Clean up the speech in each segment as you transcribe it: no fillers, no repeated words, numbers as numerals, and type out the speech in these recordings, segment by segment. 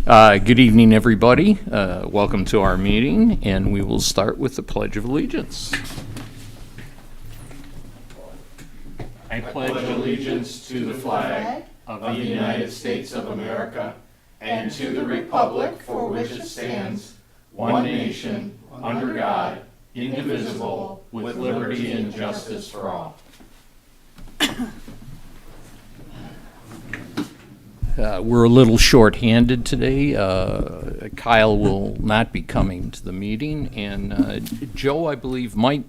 Good evening, everybody. Welcome to our meeting, and we will start with the Pledge of Allegiance. I pledge allegiance to the flag of the United States of America and to the republic for which it stands, one nation, under God, indivisible, with liberty and justice for all. We're a little short-handed today. Kyle will not be coming to the meeting, and Joe, I believe, might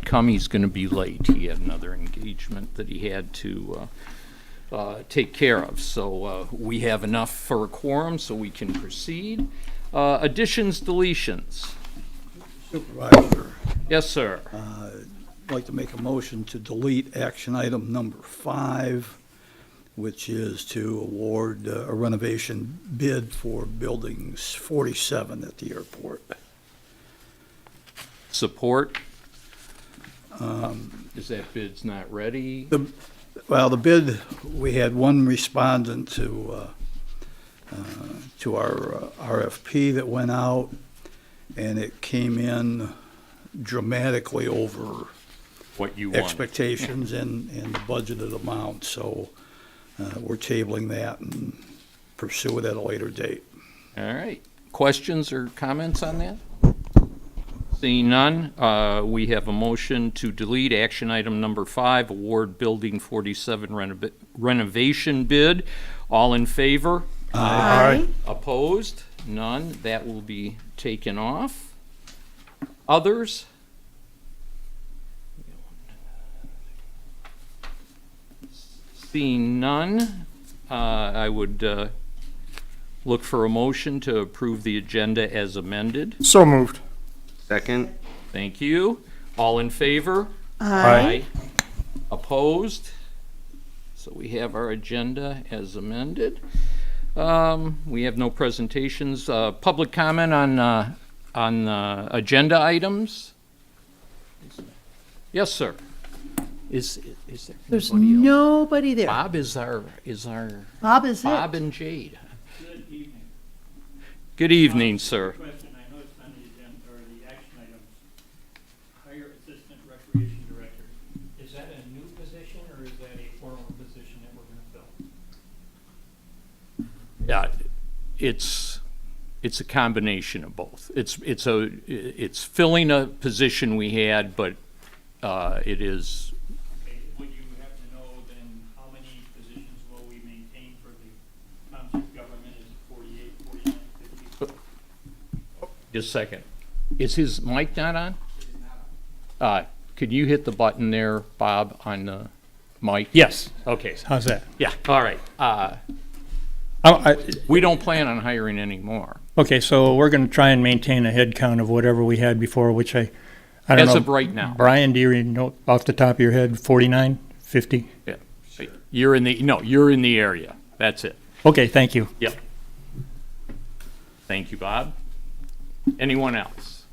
come. He's going to be late. He had another engagement that he had to take care of. So we have enough for a quorum, so we can proceed. Additions, deletions. Supervisor. Yes, sir. I'd like to make a motion to delete action item number 5, which is to award a renovation bid for buildings 47 at the airport. Support. Is that bid's not ready? The bid, we had one respondent to our RFP that went out, and it came in dramatically over What you want. expectations and the budgeted amount. So we're tabling that and pursue it at a later date. All right. Questions or comments on that? Seeing none, we have a motion to delete action item number 5, award building 47 renovation bid. All in favor? Aye. Opposed? None. That will be taken off. Others? Seeing none, I would look for a motion to approve the agenda as amended. So moved. Second. Thank you. All in favor? Aye. Opposed? So we have our agenda as amended. We have no presentations. Public comment on agenda items? Yes, sir. Is there There's anybody else? nobody there. Bob is our Bob is Bob it. and Jade. Good evening. Good evening, sir. Question, I know it's on the agenda, or the action items. Hire Assistant Recreation Director. Is that a new position, or is that a former position that we're gonna fill? Yeah, it's a combination of both. It's filling a position we had, but it is. Okay, would you have to know then how many positions will we maintain for the township government? Is it 48, 49, 50? Just a second. Is his mic not on? Could you hit the button there, Bob, on the mic? Yes. Okay. How's that? Yeah, all right. We don't plan on hiring any more. Okay, so we're going to try and maintain a head count of whatever we had before, which I don't know. As of right now. Brian, do you know off the top of your head, 49, 50? Yeah. You're in the area. That's it. Okay, thank you. Yep. Thank you, Bob. Anyone else?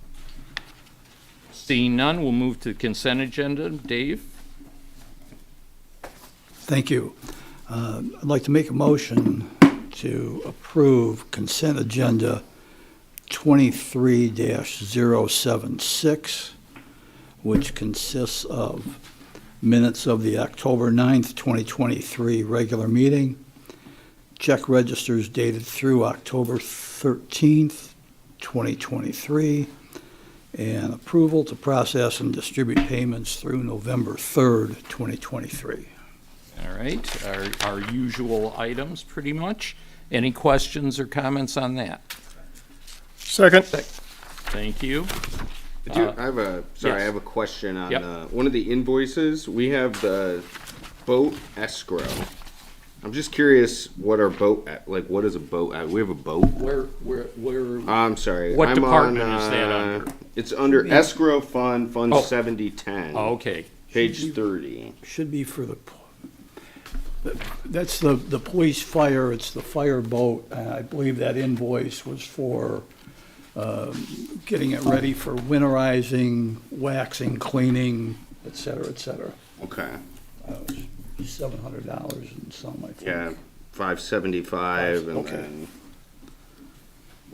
Seeing none, we'll move to the consent agenda. Dave? Thank you. I'd like to make a motion to approve consent agenda 23-076, which consists of minutes of the October 9th, 2023 regular meeting, check registers dated through October 13th, 2023, and approval to process and distribute payments through November 3rd, 2023. All right, our usual items, pretty much. Any questions or comments on that? Second. Thank you. I have a question on Yep. one of the invoices. We have the boat escrow. I'm just curious what our boat, what is a boat? We have a boat. Where, I'm sorry. What I'm department on, is that under? It's under escrow fund, Fund Oh. 7010. oh, okay. Page 30. Should be for that's the police fire, it's the fire boat. I believe that invoice was for getting it ready for winterizing, waxing, cleaning, et cetera, et cetera. Okay. $700 and some, I think. Yeah, 575 and Okay. then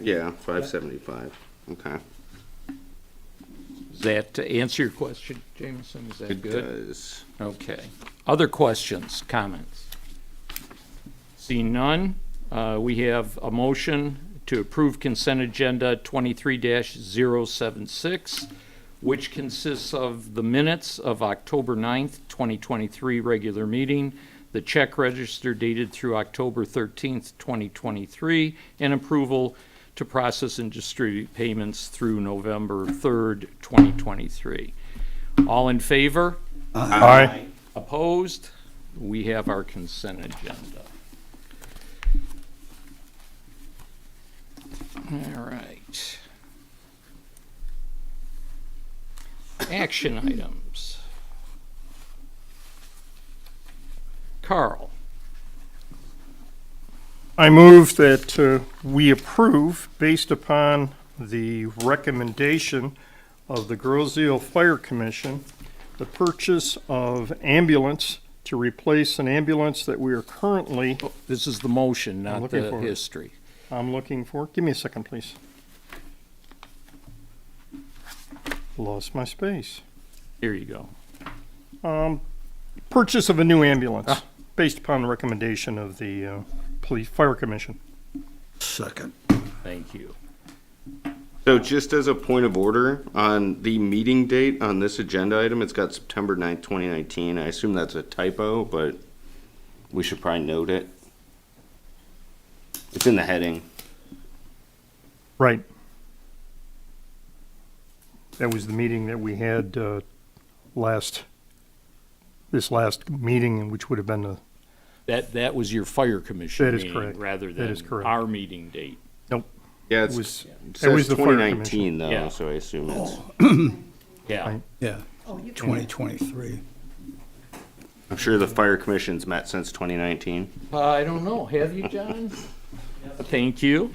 Yeah, 575. Okay. Does that answer your question, Jameson? Is that It good? does. Okay. Other questions, comments? Seeing none, we have a motion to approve consent agenda 23-076, which consists of the minutes of October 9th, 2023 regular meeting, the check register dated through October 13th, 2023, and approval to process and distribute payments through November 3rd, 2023. All in favor? Aye. Opposed? We have our consent agenda. All right. Action items. Carl, I move that we approve, based upon the recommendation of the Groseal Fire Commission, the purchase of ambulance to replace an ambulance that we are currently, this is the motion, not looking the for it. history. I'm looking for. Give me a second, please. Lost my space. Here you go. Purchase of a new ambulance, based upon the recommendation of the Police Fire Commission. Second. Thank you. So just as a point of order, on the meeting date on this agenda item, it's got September 9th, 2019. I assume that's a typo, but we should probably note it. It's in the heading. Right. That was the meeting that we had this last meeting, which would have been the, That was your fire commission That is meeting correct. rather That is than correct. our meeting date. Yeah, it it's, was, it it says was the Fire 2019 though, Yeah. so I assume it's, Yeah. Right. Yeah, 2023. I'm sure the fire commission's met since 2019. I don't know. Have you, John? Thank you.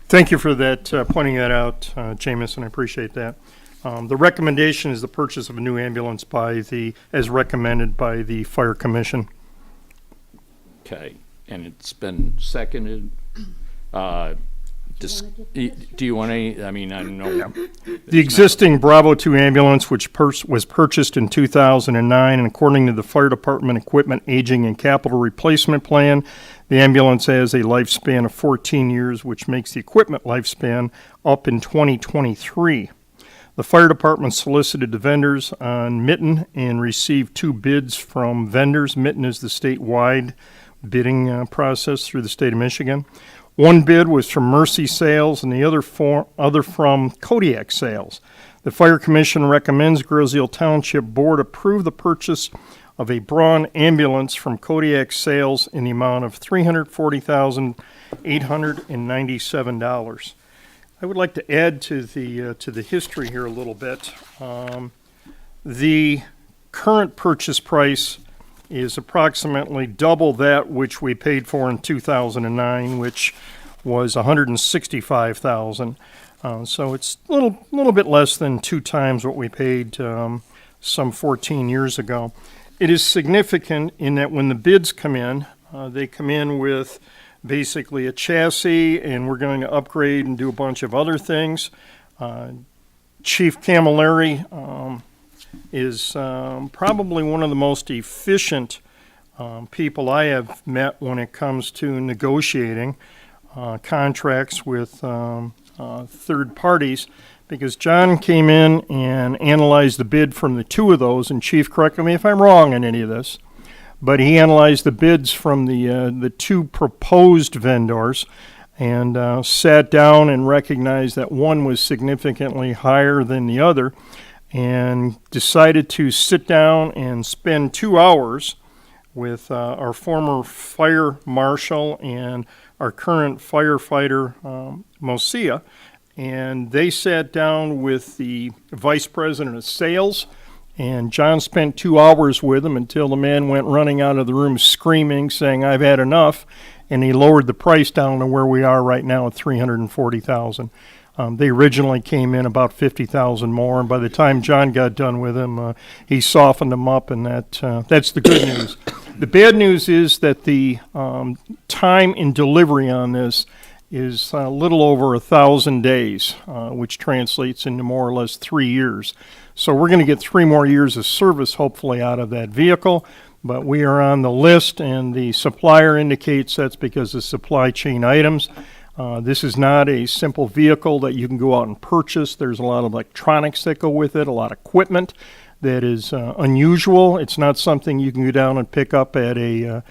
Thank you for that, pointing that out, Jameson, I appreciate that. The recommendation is the purchase of a new ambulance as recommended by the Fire Commission. Okay, and it's been seconded. Do you want any, I mean, I don't know. The existing Bravo 2 ambulance, which was purchased in 2009, and according to the Fire Department Equipment Aging and Capital Replacement Plan, the ambulance has a lifespan of 14 years, which makes the equipment lifespan up in 2023. The fire department solicited the vendors on Mitten and received 2 bids from vendors. Mitten is the statewide bidding process through the state of Michigan. One bid was from Mercy Sales and the other from Kodiak Sales. The Fire Commission recommends Groseal Township Board approve the purchase of a Braun ambulance from Kodiak Sales in the amount of $340,897. I would like to add to the history here a little bit. The current purchase price is approximately double that which we paid for in 2009, which was $165,000. So it's a little bit less than 2 times what we paid some 14 years ago. It is significant in that when the bids come in, they come in with basically a chassis, and we're going to upgrade and do a bunch of other things. Chief Camilleri is probably one of the most efficient people I have met when it comes to negotiating contracts with third parties, because John came in and analyzed the bid from the 2 of those, and Chief, correct me if I'm wrong on any of this, but he analyzed the bids from the 2 proposed vendors and sat down and recognized that one was significantly higher than the other, and decided to sit down and spend 2 hours with our former fire marshal and our current firefighter, Mosia, and they sat down with the vice president of sales, and John spent 2 hours with him until the man went running out of the room screaming, saying, "I've had enough," and he lowered the price down to where we are right now at $340,000. They originally came in about $50,000 more, and by the time John got done with him, he softened them up, and that's the good news. The bad news is that the time in delivery on this is a little over 1,000 days, which translates into more or less 3 years. So we're going to get 3 more years of service, hopefully, out of that vehicle. But we are on the list, and the supplier indicates that's because of supply chain items. This is not a simple vehicle that you can go out and purchase. There's a lot of electronics that go with it, a lot of equipment that is unusual. It's not something you can go down and pick up at a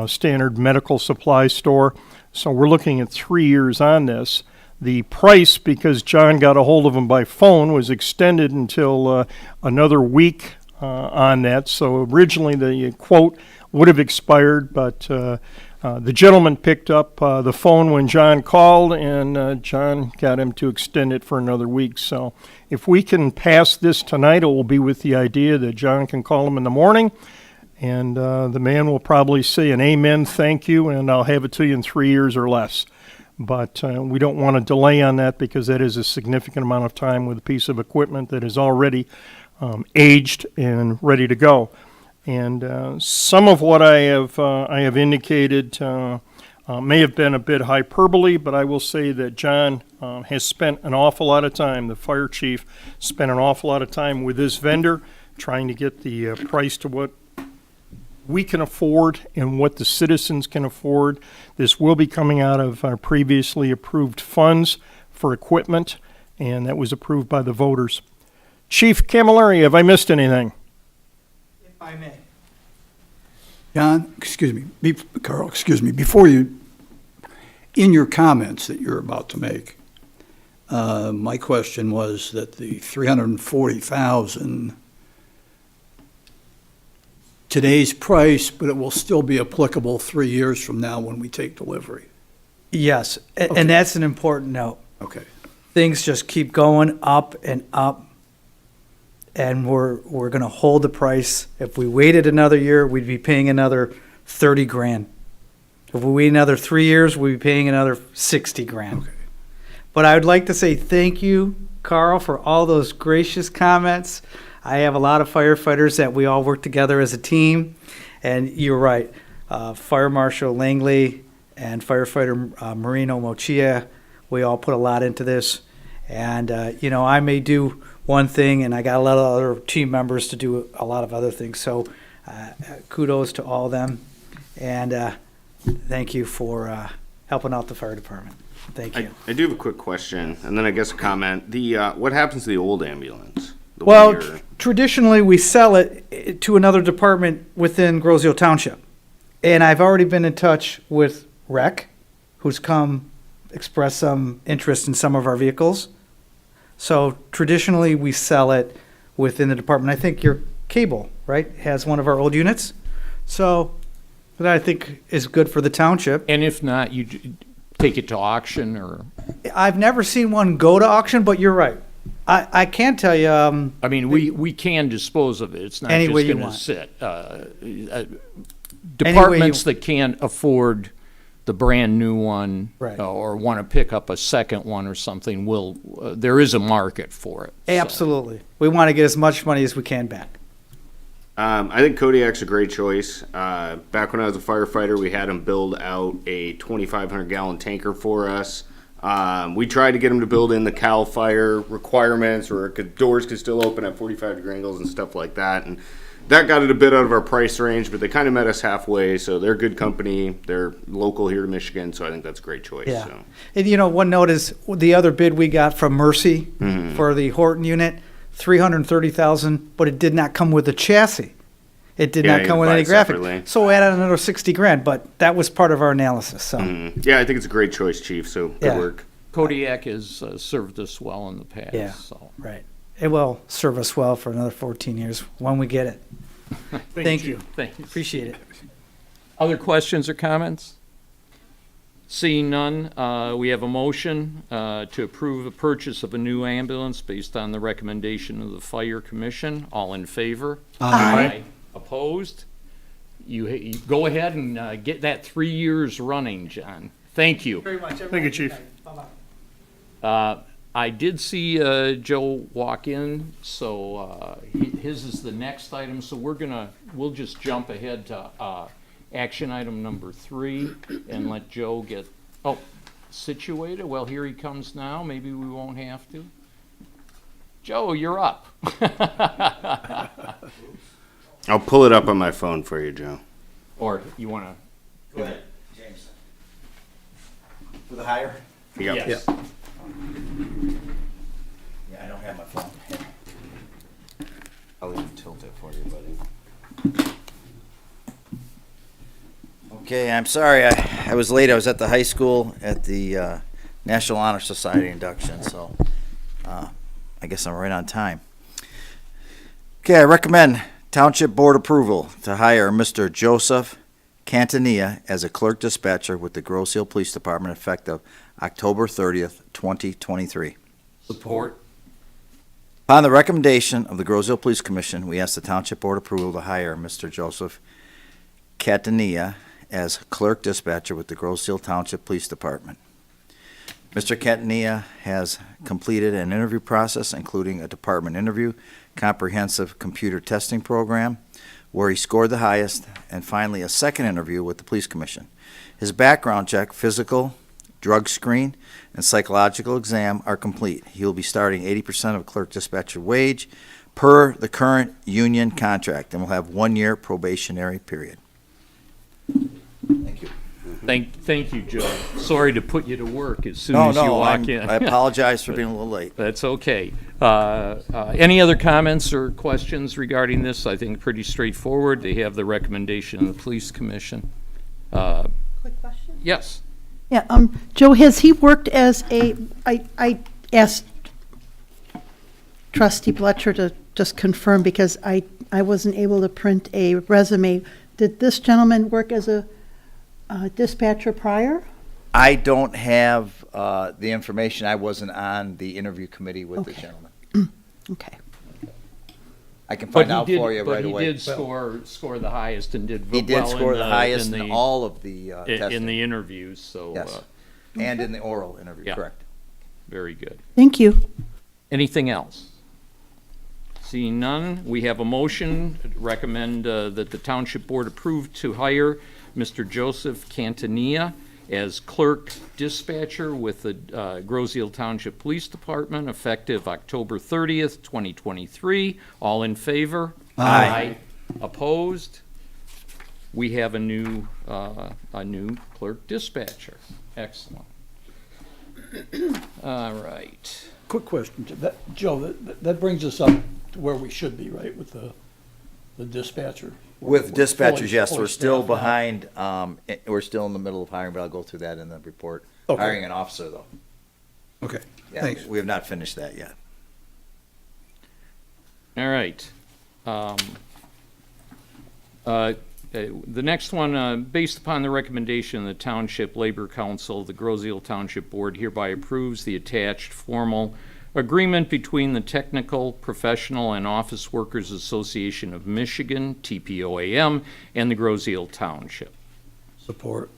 standard medical supply store. So we're looking at 3 years on this. The price, because John got a hold of him by phone, was extended until another week on that. So originally the quote would have expired, but the gentleman picked up the phone when John called, and John got him to extend it for another week. So if we can pass this tonight, it will be with the idea that John can call him in the morning, and the man will probably say an amen, thank you, and I'll have it to you in 3 years or less. But we don't want to delay on that because that is a significant amount of time with a piece of equipment that is already aged and ready to go. And some of what I have indicated may have been a bit hyperbole, but I will say that John has spent an awful lot of time, the fire chief spent an awful lot of time with this vendor trying to get the price to what we can afford and what the citizens can afford. This will be coming out of our previously approved funds for equipment, and that was approved by the voters. Chief Camilleri, have I missed anything? If I may. John, excuse me, Carl, excuse me, before you, in your comments that you're about to make, my question was that the 340,000, today's price, but it will still be applicable 3 years from now when we take delivery. Yes, Okay. and that's an important note. Okay. Things just keep going up and up, and we're going to hold the price. If we waited another year, we'd be paying another 30 grand. If we wait another 3 years, we'd be paying another 60 grand. Okay. But I would like to say thank you, Carl, for all those gracious comments. I have a lot of firefighters that we all work together as a team, and you're right. Fire Marshal Langley and firefighter Marino Mochia, we all put a lot into this. And, I may do one thing, and I got a lot of other team members to do a lot of other things. So kudos to all of them, and thank you for helping out the fire department. Thank you. I do have a quick question, and then I guess a comment. What happens to the old ambulance? The Well, one year- traditionally, we sell it to another department within Grosio Township. And I've already been in touch with Rec, who's come express some interest in some of our vehicles. So traditionally, we sell it within the department. I think your cable, right, has one of our old units. So that I think is good for the township. And if not, you take it to auction or, I've never seen one go to auction, but you're right. I can tell you, I mean, we can dispose of it. It's not Any just way you going to want. sit. Departments that can't afford the brand-new one Right. or want to pick up a second one or something will, there is a market for it. so. absolutely. We want to get as much money as we can back. I think Kodiak's a great choice. Back when I was a firefighter, we had him build out a 2,500-gallon tanker for us. We tried to get him to build in the CAL FIRE requirements where doors could still open at 45-degree angles and stuff like that. And that got it a bit out of our price range, but they kind of met us halfway. So they're a good company. They're local here to Michigan, so I think that's a great choice. Yeah. So. And one note is the other bid we got from Mercy for the Horton unit, $330,000, but it did not come with a chassis. It did Yeah, not you come with buy any it graphic. separately. So we added another 60 grand, but that was part of our analysis. So Yeah, I think it's a great choice, Chief. So good Yeah. work. Kodiak has served us well in the past, Yeah. so. right, it will serve us well for another 14 years when we get it. Thank you. Thanks. Appreciate it. Other questions or comments? Seeing none, we have a motion to approve the purchase of a new ambulance based on the recommendation of the Fire Commission. All in favor? Aye. Opposed? You go ahead and get that 3 years running, John. Thank you. Very much. Thank you, Chief. Bye-bye. I did see Joe walk in, so his is the next item, so we'll just jump ahead to action item number 3 and let Joe get, situated. Well, here he comes now. Maybe we won't have to. Joe, you're up. I'll pull it up on my phone for you, Joe. Or you want to? Go ahead, James. For the hire? Yep. Yes. Yeah, I don't have my phone. I'll even tilt it for you, buddy. Okay, I'm sorry, I was late. I was at the high school at the National Honor Society induction, so I guess I'm right on time. Okay, I recommend Township Board approval to hire Mr. Joseph Cantanilla as a clerk dispatcher with the Grosse Ile Police Department effective October 30th, 2023. Support. Upon the recommendation of the Grosse Ile Police Commission, we ask the Township Board approval to hire Mr. Joseph Cantanilla as clerk dispatcher with the Grosse Ile Township Police Department. Mr. Cantanilla has completed an interview process, including a department interview, comprehensive computer testing program, where he scored the highest, and finally a second interview with the Police Commission. His background check, physical, drug screen, and psychological exam are complete. He will be starting 80% of clerk dispatcher wage per the current union contract and will have 1 year probationary period. Thank you. Thank you, Joe. Sorry to put you to work as soon No, as you no, walk in. I apologize for being a little late. That's okay. Any other comments or questions regarding this? I think pretty straightforward. They have the recommendation of the Police Commission. Quick question? Yes. Yeah, Joe, has he worked as I asked Trustee Bletcher to just confirm because I wasn't able to print a resume. Did this gentleman work as a dispatcher prior? I don't have the information. I wasn't on the interview committee with the Okay. gentleman. Okay. I can find out for you right But away. he did score the highest and did He did well score in the highest in the- all of the in testing. the interviews, so Yes. And in the oral interview, Yeah. correct. very good. Thank you. Anything else? Seeing none, we have a motion to recommend that the Township Board approve to hire Mr. Joseph Cantanilla as clerk dispatcher with the Grosse Ile Township Police Department effective October 30th, 2023. All in favor? Aye. Opposed? We have a new clerk dispatcher. Excellent. All right. Quick question, Joe, that brings us up to where we should be, right, with the dispatcher? With We're dispatchers, fully- yes, fully we're still staffed now. behind, we're still in the middle of hiring, but I'll go through that in the report. Okay. Hiring an officer, though. Okay, Yeah, thanks. we have not finished that yet. All right. The next one, based upon the recommendation of the Township Labor Council, the Grosse Ile Township Board hereby approves the attached formal agreement between the Technical, Professional, and Office Workers Association of Michigan, TPOAM, and the Grosse Ile Township. Support.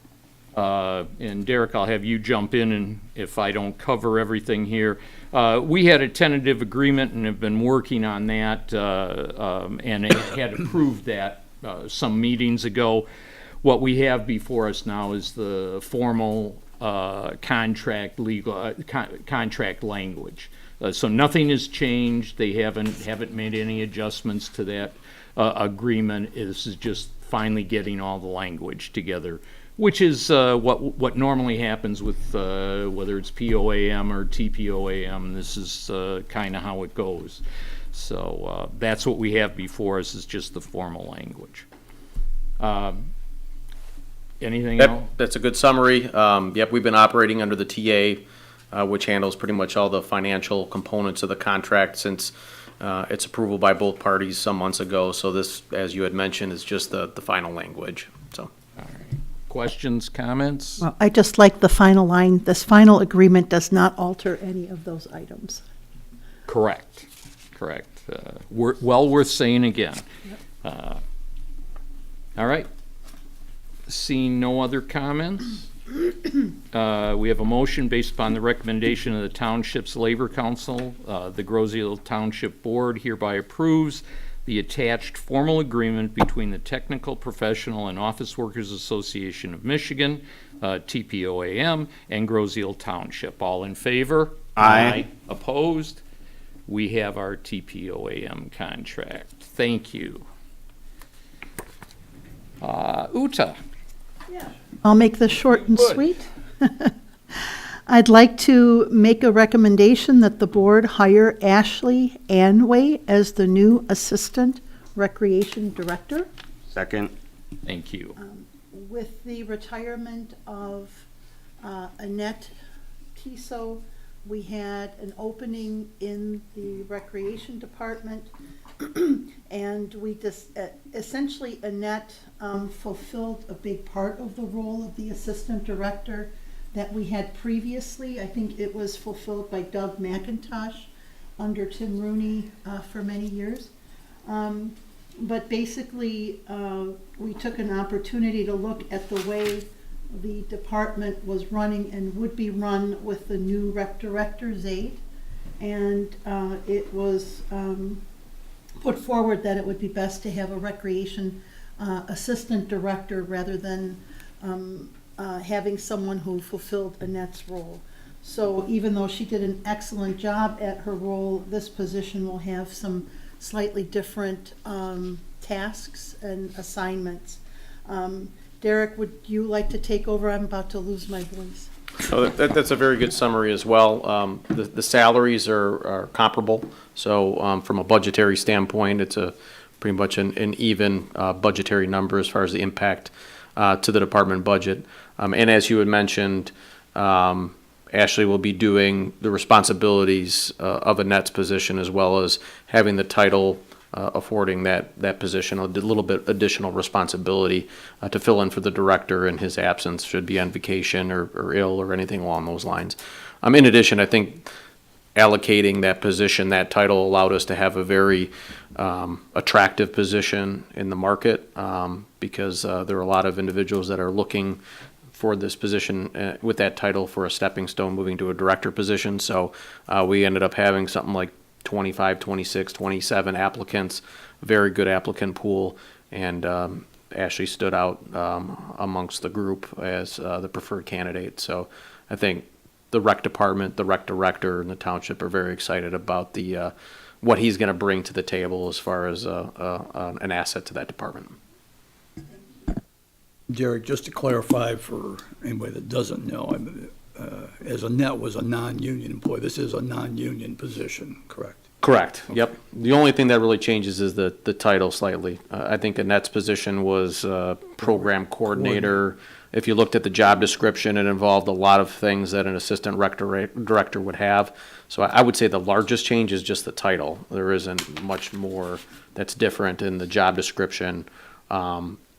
And Derek, I'll have you jump in and if I don't cover everything here. We had a tentative agreement and have been working on that and had approved that some meetings ago. What we have before us now is the formal contract language. So nothing has changed. They haven't made any adjustments to that agreement. This is just finally getting all the language together, which is what normally happens with whether it's POAM or TPOAM. This is kind of how it goes. So that's what we have before us is just the formal language. Anything else? That's a good summary. Yep, we've been operating under the TA, which handles pretty much all the financial components of the contract since its approval by both parties some months ago. So this, as you had mentioned, is just the final language. So. All right. Questions, comments? Well, I just like the final line. This final agreement does not alter any of those items. Correct. Well worth saying again. All right. Seeing no other comments, we have a motion based upon the recommendation of the Township's Labor Council. The Grosse Ile Township Board hereby approves the attached formal agreement between the Technical Professional and Office Workers Association of Michigan, TPOAM, and Groseal Township. All in favor? Aye. Opposed? We have our TPOAM contract. Thank you. Uta? I'll make this short and Good. sweet. I'd like to make a recommendation that the board hire Ashley Anway as the new Assistant Recreation Director. Second. Thank you. With the retirement of Annette Tiso, we had an opening in the Recreation Department, and we just, essentially Annette fulfilled a big part of the role of the Assistant Director that we had previously. I think it was fulfilled by Doug McIntosh under Tim Rooney for many years. But basically, we took an opportunity to look at the way the department was running and would be run with the new rec director, Zaid. And it was put forward that it would be best to have a recreation assistant director rather than having someone who fulfilled Annette's role. So even though she did an excellent job at her role, this position will have some slightly different tasks and assignments. Derek, would you like to take over? I'm about to lose my voice. So that's a very good summary as well. The salaries are comparable, so from a budgetary standpoint, it's a pretty much an even budgetary number as far as the impact to the department budget. And as you had mentioned, Ashley will be doing the responsibilities of Annette's position, as well as having the title affording that position a little bit additional responsibility to fill in for the director in his absence, should be on vacation or ill or anything along those lines. In addition, I think allocating that position, that title, allowed us to have a very attractive position in the market, because there are a lot of individuals that are looking for this position with that title for a stepping stone moving to a director position. So we ended up having something like 25, 26, 27 applicants, very good applicant pool, and Ashley stood out amongst the group as the preferred candidate. So I think the rec department, the rec director, and the township are very excited about the what he's going to bring to the table as far as an asset to that department. Derek, just to clarify for anybody that doesn't know, as Annette was a non-union employee, this is a non-union position, correct? Correct, yep. The only thing that really changes is the title slightly. I think Annette's position was program coordinator. If you looked at the job description, it involved a lot of things that an assistant rec director would have. So I would say the largest change is just the title. There isn't much more that's different in the job description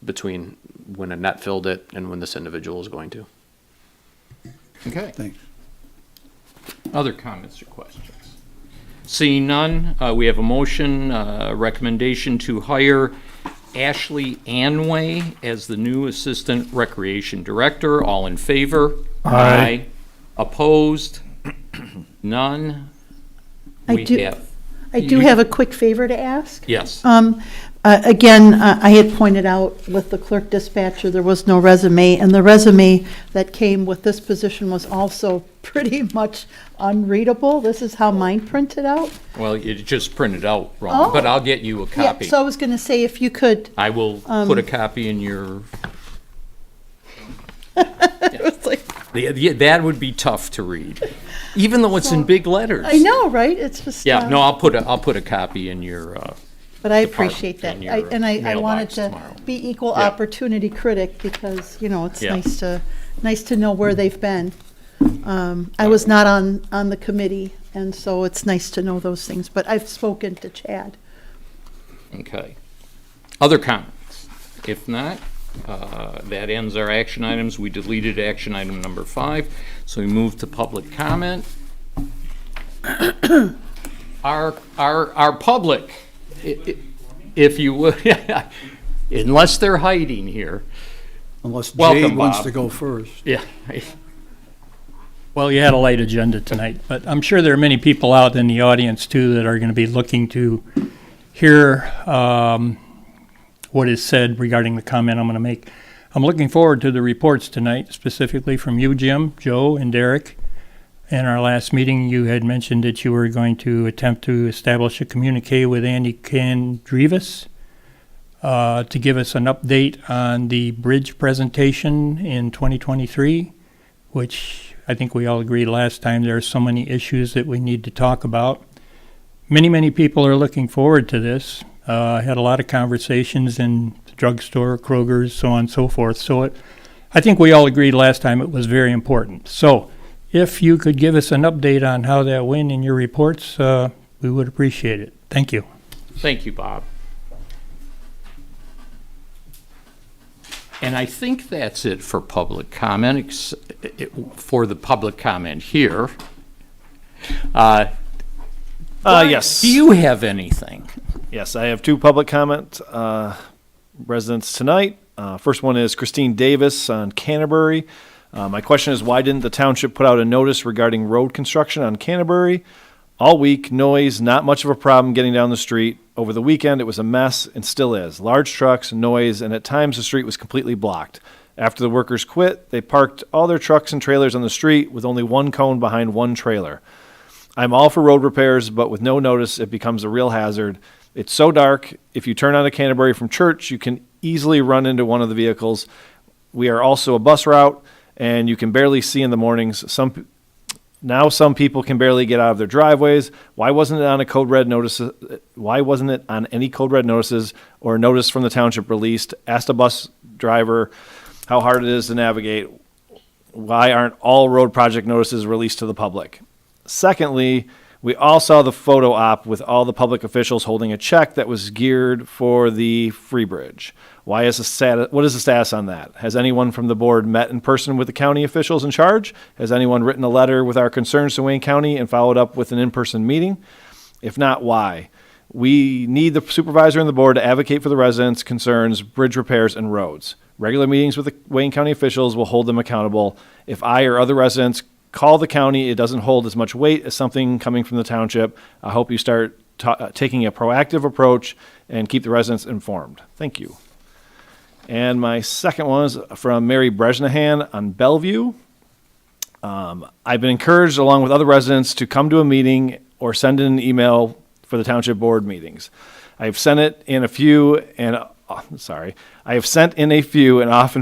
between when Annette filled it and when this individual is going to. Okay. Thanks. Other comments or questions? Seeing none, we have a motion, recommendation to hire Ashley Anway as the new Assistant Recreation Director. All in favor? Aye. Opposed? None? I We do have a quick favor to ask. Yes. Again, I had pointed out with the clerk dispatcher, there was no resume, and the resume that came with this position was also pretty much unreadable. This is how mine printed out. Well, you just printed out wrong, but I'll get you a Yeah, copy. so I was going to say, if you could, I will put a copy in your, it was like, that would be tough to read, even though it's in big letters. I know, right? It's just. Yeah, no, I'll put a copy in your, But I department appreciate that. in your And I wanted mailbox to tomorrow. be equal Yeah. opportunity critic because, it's Yeah. nice to know where they've been. I was not on the committee, and so it's nice to know those things, but I've spoken to Chad. Okay. Other comments? If not, that ends our action items. We deleted action item number 5, so we move to public comment. Our public, if you would, unless they're hiding here. Unless Welcome, Jade wants Bob. to go first. Yeah. Well, you had a light agenda tonight, but I'm sure there are many people out in the audience too that are going to be looking to hear what is said regarding the comment I'm going to make. I'm looking forward to the reports tonight, specifically from you, Jim, Joe, and Derek. In our last meeting, you had mentioned that you were going to attempt to establish a communique with Andy Canterbury to give us an update on the bridge presentation in 2023, which I think we all agreed last time there are so many issues that we need to talk about. Many people are looking forward to this. I had a lot of conversations in the drugstore, Kroger's, so on and so forth. So I think we all agreed last time it was very important. So if you could give us an update on how that went in your reports, we would appreciate it. Thank you. Thank you, Bob. And I think that's it for public comment, for the public comment here. Yes. Do you have anything? Yes, I have two public comment residents tonight. First one is Chistine Davis on Canterbury. My question is, why didn't the township put out a notice regarding road construction on Canterbury? All week, noise, not much of a problem getting down the street. Over the weekend, it was a mess and still is. Large trucks, noise, and at times the street was completely blocked. After the workers quit, they parked all their trucks and trailers on the street with only one cone behind one trailer. I'm all for road repairs, but with no notice, it becomes a real hazard. It's so dark, if you turn onto Canterbury from church, you can easily run into one of the vehicles. We are also a bus route, and you can barely see in the mornings. Some people can barely get out of their driveways. Why wasn't it on a code red notice? Why wasn't it on any code red notices or notice from the township released? Asked a bus driver how hard it is to navigate. Why aren't all road project notices released to the public? Secondly, we all saw the photo op with all the public officials holding a check that was geared for the free bridge. What is the status on that? Has anyone from the board met in person with the county officials in charge? Has anyone written a letter with our concerns to Wayne County and followed up with an in-person meeting? If not, why? We need the supervisor and the board to advocate for the residents' concerns, bridge repairs, and roads. Regular meetings with the Wayne County officials will hold them accountable. If I or other residents call the county, it doesn't hold as much weight as something coming from the township. I hope you start taking a proactive approach and keep the residents informed. Thank you. And my second one is from Mary Bresnahan on Bellevue. I've been encouraged, along with other residents, to come to a meeting or send in an email for the township board meetings. I've sent in a few and often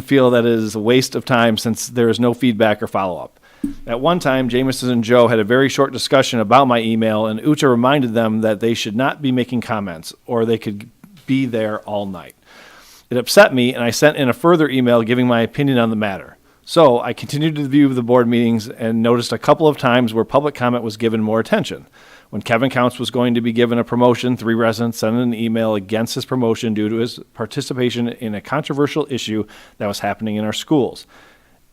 feel that it is a waste of time since there is no feedback or follow-up. At one time, Jameson and Joe had a very short discussion about my email, and Uta reminded them that they should not be making comments, or they could be there all night. It upset me, and I sent in a further email giving my opinion on the matter. So I continued to view the board meetings and noticed a couple of times where public comment was given more attention. When Kevin Counts was going to be given a promotion, 3 residents sent an email against his promotion due to his participation in a controversial issue that was happening in our schools.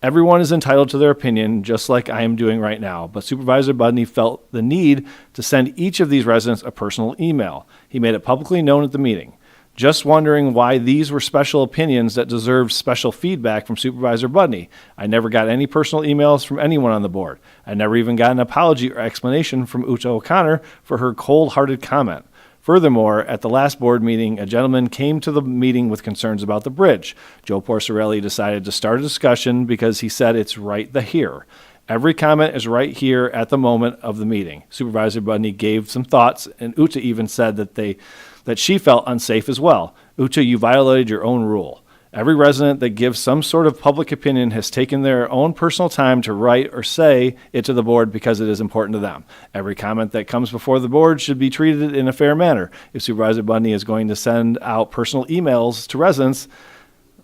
Everyone is entitled to their opinion, just like I am doing right now, but Supervisor Budney felt the need to send each of these residents a personal email. He made it publicly known at the meeting. Just wondering why these were special opinions that deserved special feedback from Supervisor Budney. I never got any personal emails from anyone on the board. I never even got an apology or explanation from Uta O'Connor for her cold-hearted comment. Furthermore, at the last board meeting, a gentleman came to the meeting with concerns about the bridge. Joe Porcarelli decided to start a discussion because he said it's right here. Every comment is right here at the moment of the meeting. Supervisor Budney gave some thoughts, and Uta even said that she felt unsafe as well. Uta, you violated your own rule. Every resident that gives some sort of public opinion has taken their own personal time to write or say it to the board because it is important to them. Every comment that comes before the board should be treated in a fair manner. If Supervisor Budney is going to send out personal emails to residents,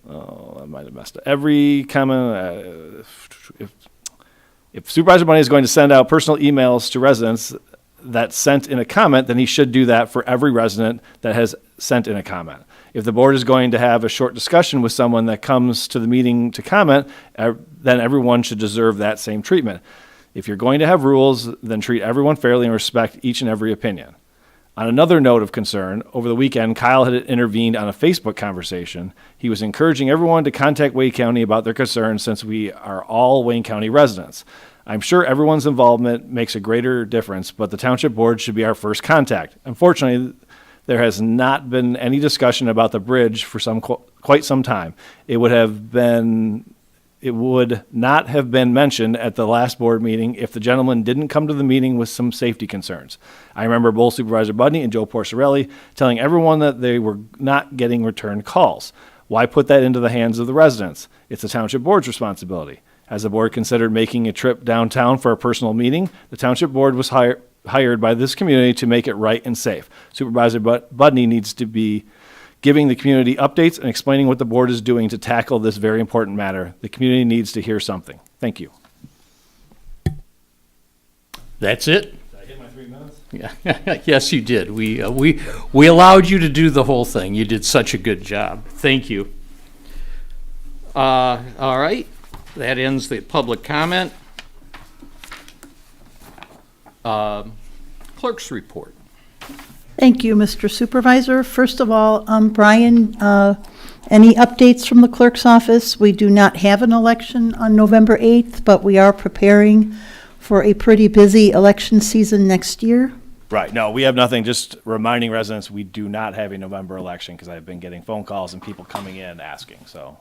I might have messed up. Every comment, if Supervisor Budney is going to send out personal emails to residents that sent in a comment, then he should do that for every resident that has sent in a comment. If the board is going to have a short discussion with someone that comes to the meeting to comment, then everyone should deserve that same treatment. If you're going to have rules, then treat everyone fairly and respect each and every opinion. On another note of concern, over the weekend, Kyle had intervened on a Facebook conversation. He was encouraging everyone to contact Wayne County about their concerns since we are all Wayne County residents. I'm sure everyone's involvement makes a greater difference, but the township board should be our first contact. Unfortunately, There has not been any discussion about the bridge for quite some time. It would not have been mentioned at the last board meeting if the gentleman didn't come to the meeting with some safety concerns. I remember both Supervisor Budney and Joe Porcarelli telling everyone that they were not getting return calls. Why put that into the hands of the residents? It's the township board's responsibility. Has the board considered making a trip downtown for a personal meeting? The township board was hired by this community to make it right and safe. Supervisor Budney needs to be giving the community updates and explaining what the board is doing to tackle this very important matter. The community needs to hear something. Thank you. That's it? Did I hit my 3 minutes? Yeah. Yes, you did. We allowed you to do the whole thing. You did such a good job. Thank you. All right. That ends the public comment. Clerk's report. Thank you, Mr. Supervisor. First of all, Brian, any updates from the clerk's office? We do not have an election on November 8th, but we are preparing for a pretty busy election season next year. Right. No, we have nothing. Just reminding residents we do not have a November election because I've been getting phone calls and people coming in asking. So.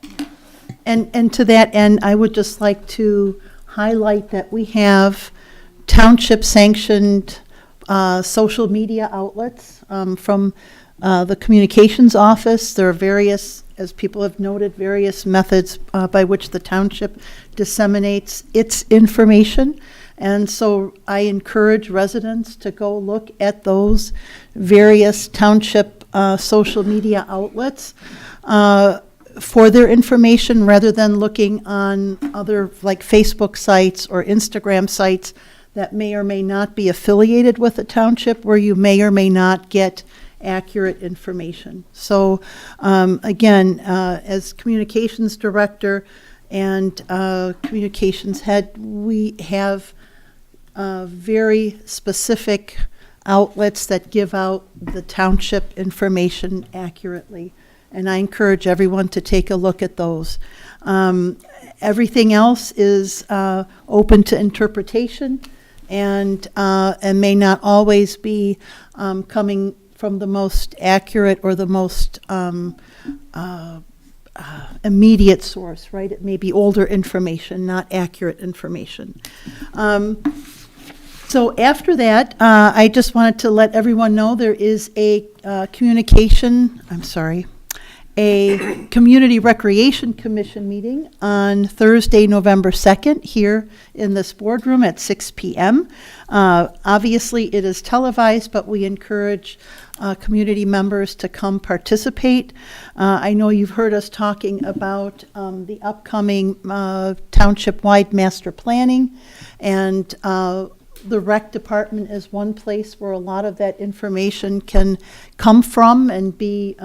And to that end, I would just like to highlight that we have township-sanctioned social media outlets from the communications office. There are various, as people have noted, various methods by which the township disseminates its information. And so I encourage residents to go look at those various township social media outlets for their information rather than looking on other like Facebook sites or Instagram sites that may or may not be affiliated with the township where you may or may not get accurate information. So again, as communications director and communications head, we have very specific outlets that give out the township information accurately. And I encourage everyone to take a look at those. Everything else is open to interpretation and may not always be coming from the most accurate or the most immediate source, right? It may be older information, not accurate information. So after that, I just wanted to let everyone know there is a a Community Recreation Commission meeting on Thursday, November 2nd, here in this boardroom at 6 p.m. Obviously, it is televised, but we encourage community members to come participate. I know you've heard us talking about the upcoming township-wide master planning, and the rec department is one place where a lot of that information can come from and be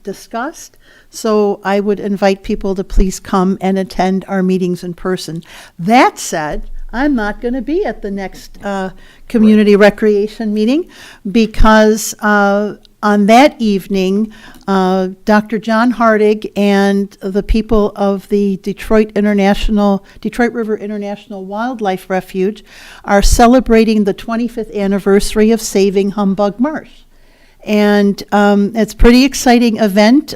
discussed. So I would invite people to please come and attend our meetings in person. That said, I'm not going to be at the next community recreation meeting because on that evening, Dr. John Hardig and the people of the Detroit River International Wildlife Refuge are celebrating the 25th anniversary of saving Humbug Marsh. And it's a pretty exciting event.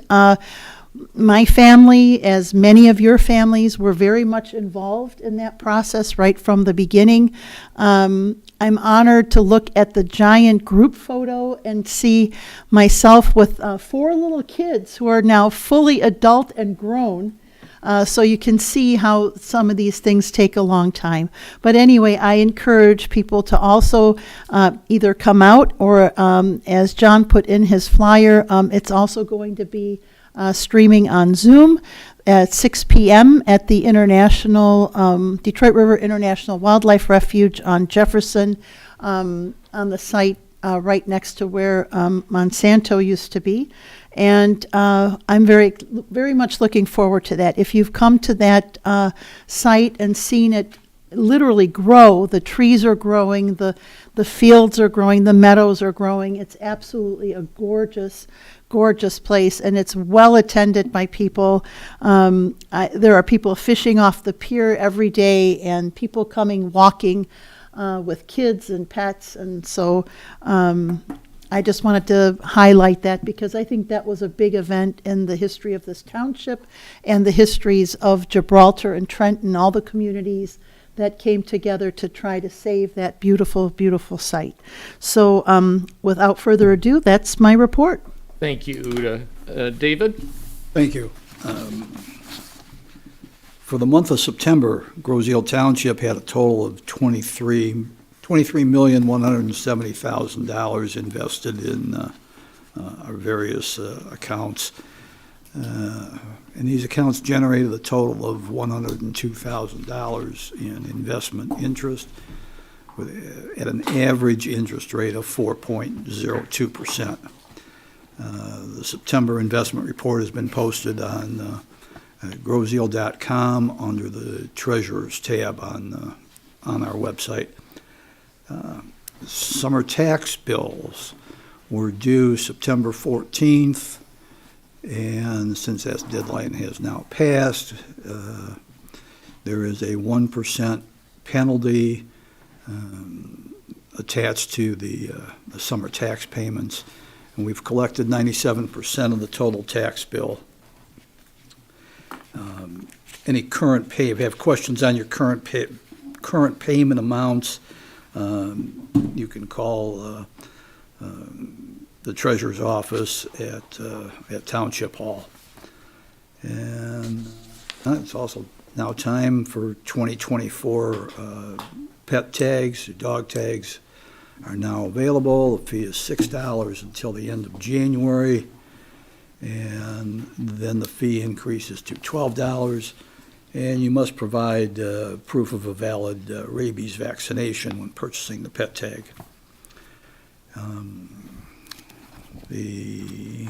My family, as many of your families, were very much involved in that process right from the beginning. I'm honored to look at the giant group photo and see myself with 4 little kids who are now fully adult and grown. So you can see how some of these things take a long time. But anyway, I encourage people to also either come out or, as John put in his flyer, it's also going to be streaming on Zoom at 6 p.m. at the Detroit River International Wildlife Refuge on Jefferson, on the site right next to where Monsanto used to be. And I'm very, very much looking forward to that. If you've come to that site and seen it literally grow, the trees are growing, the fields are growing, the meadows are growing. It's absolutely a gorgeous place, and it's well attended by people. There are people fishing off the pier every day and people coming walking with kids and pets, and so I just wanted to highlight that because I think that was a big event in the history of this township and the histories of Gibraltar and Trenton, all the communities that came together to try to save that beautiful, beautiful site. So without further ado, that's my report. Thank you, Uta. David? Thank you. For the month of September, Groseal Township had a total of $23,170,000 invested in our various accounts. And these accounts generated a total of $102,000 in investment interest at an average interest rate of 4.02%. The September investment report has been posted on groseal.com under the Treasurer's tab on our website. Summer tax bills were due September 14th, and since that deadline has now passed, there is a 1% penalty attached to the summer tax payments, and we've collected 97% of the total tax bill. Any current pay, if you have questions on your current payment amounts, you can call the Treasurer's office at Township Hall. And it's also now time for 2024 pet tags. Dog tags are now available. The fee is $6 until the end of January, and then the fee increases to $12. And you must provide proof of a valid rabies vaccination when purchasing the pet tag. The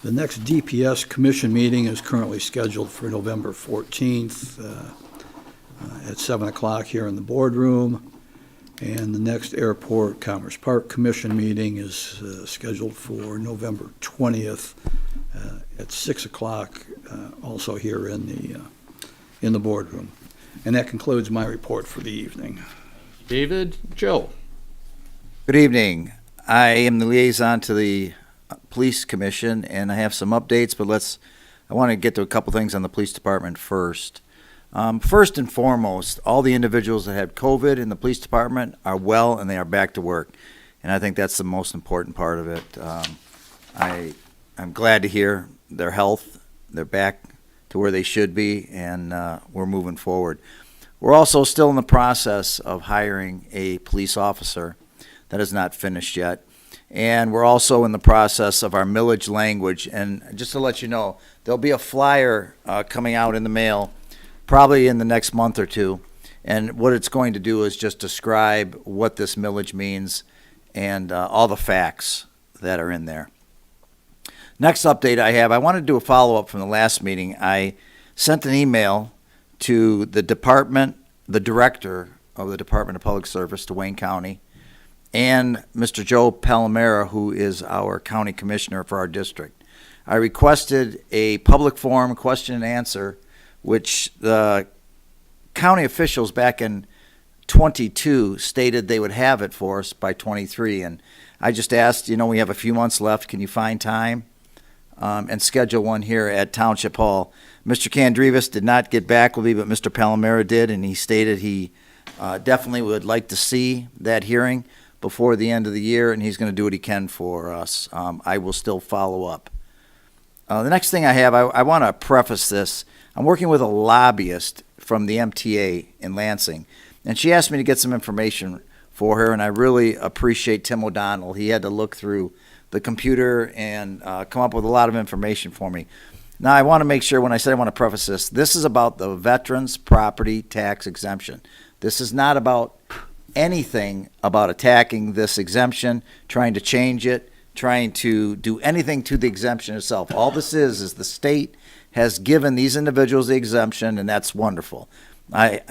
next DPS commission meeting is currently scheduled for November 14th at 7 o'clock here in the boardroom. And the next Airport Commerce Park Commission meeting is scheduled for November 20th at 6 o'clock, also here in the boardroom. And that concludes my report for the evening. David? Joe? Good evening. I am the liaison to the Police Commission, and I have some updates, but I want to get to a couple things on the police department first. First and foremost, all the individuals that had COVID in the police department are well and they are back to work. And I think that's the most important part of it. I'm glad to hear their health. They're back to where they should be, and we're moving forward. We're also still in the process of hiring a police officer. That is not finished yet. And we're also in the process of our millage language. And just to let you know, there'll be a flyer coming out in the mail probably in the next month or two. And what it's going to do is just describe what this millage means and all the facts that are in there. Next update I have, I want to do a follow-up from the last meeting. I sent an email to the director of the Department of Public Service to Wayne County, and Mr. Joe Palomera, who is our county commissioner for our district. I requested a public forum question and answer, which the county officials back in 22 stated they would have it for us by 23. And I just asked, we have a few months left. Can you find time and schedule one here at Township Hall? Mr. Canterbury did not get back with me, but Mr. Palomera did, and he stated he definitely would like to see that hearing before the end of the year, and he's going to do what he can for us. I will still follow up. The next thing I have, I want to preface this. I'm working with a lobbyist from the MTA in Lansing, and she asked me to get some information for her, and I really appreciate Tim O'Donnell. He had to look through the computer and come up with a lot of information for me. Now, I want to make sure when I say I want to preface this is about the veterans property tax exemption. This is not about anything about attacking this exemption, trying to change it, trying to do anything to the exemption itself. All this is the state has given these individuals the exemption, and that's wonderful. I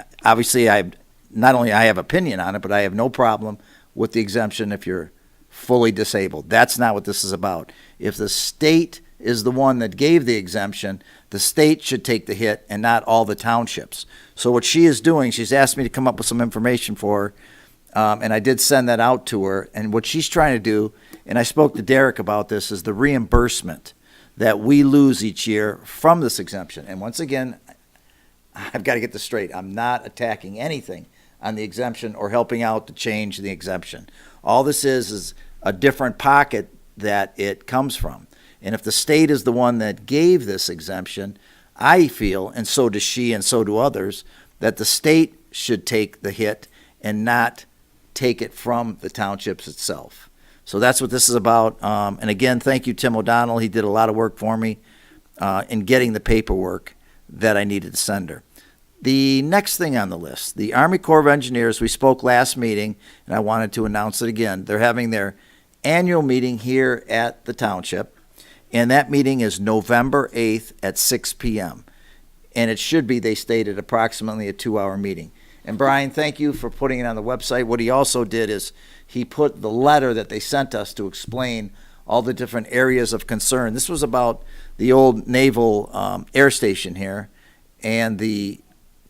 not only have opinion on it, but I have no problem with the exemption if you're fully disabled. That's not what this is about. If the state is the one that gave the exemption, the state should take the hit and not all the townships. So what she is doing, she's asked me to come up with some information for And I did send that out to her. And what she's trying to do, and I spoke to Derek about this, is the reimbursement that we lose each year from this exemption. And once again, I've got to get this straight. I'm not attacking anything on the exemption or helping out to change the exemption. All this is a different pocket that it comes from. And if the state is the one that gave this exemption, I feel, and so does she and so do others, that the state should take the hit and not take it from the townships itself. So that's what this is about. And again, thank you, Tim O'Donnell. He did a lot of work for me in getting the paperwork that I needed to send her. The next thing on the list, the Army Corps of Engineers, we spoke last meeting, and I wanted to announce it again. They're having their annual meeting here at the township, and that meeting is November 8th at 6 p.m. And it should be, they stated, approximately a 2-hour meeting. And Brian, thank you for putting it on the website. What he also did is he put the letter that they sent us to explain all the different areas of concern. This was about the old naval air station here and the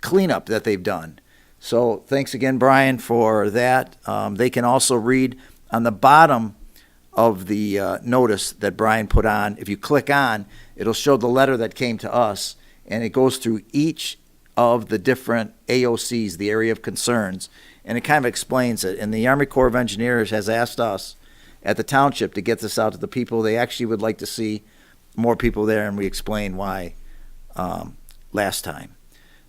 cleanup that they've done. So thanks again, Brian, for that. They can also read on the bottom of the notice that Brian put on. If you click on, it'll show the letter that came to us, and it goes through each of the different AOCs, the area of concerns, and it kind of explains it. And the Army Corps of Engineers has asked us at the township to get this out to the people. They actually would like to see more people there, and we explained why last time.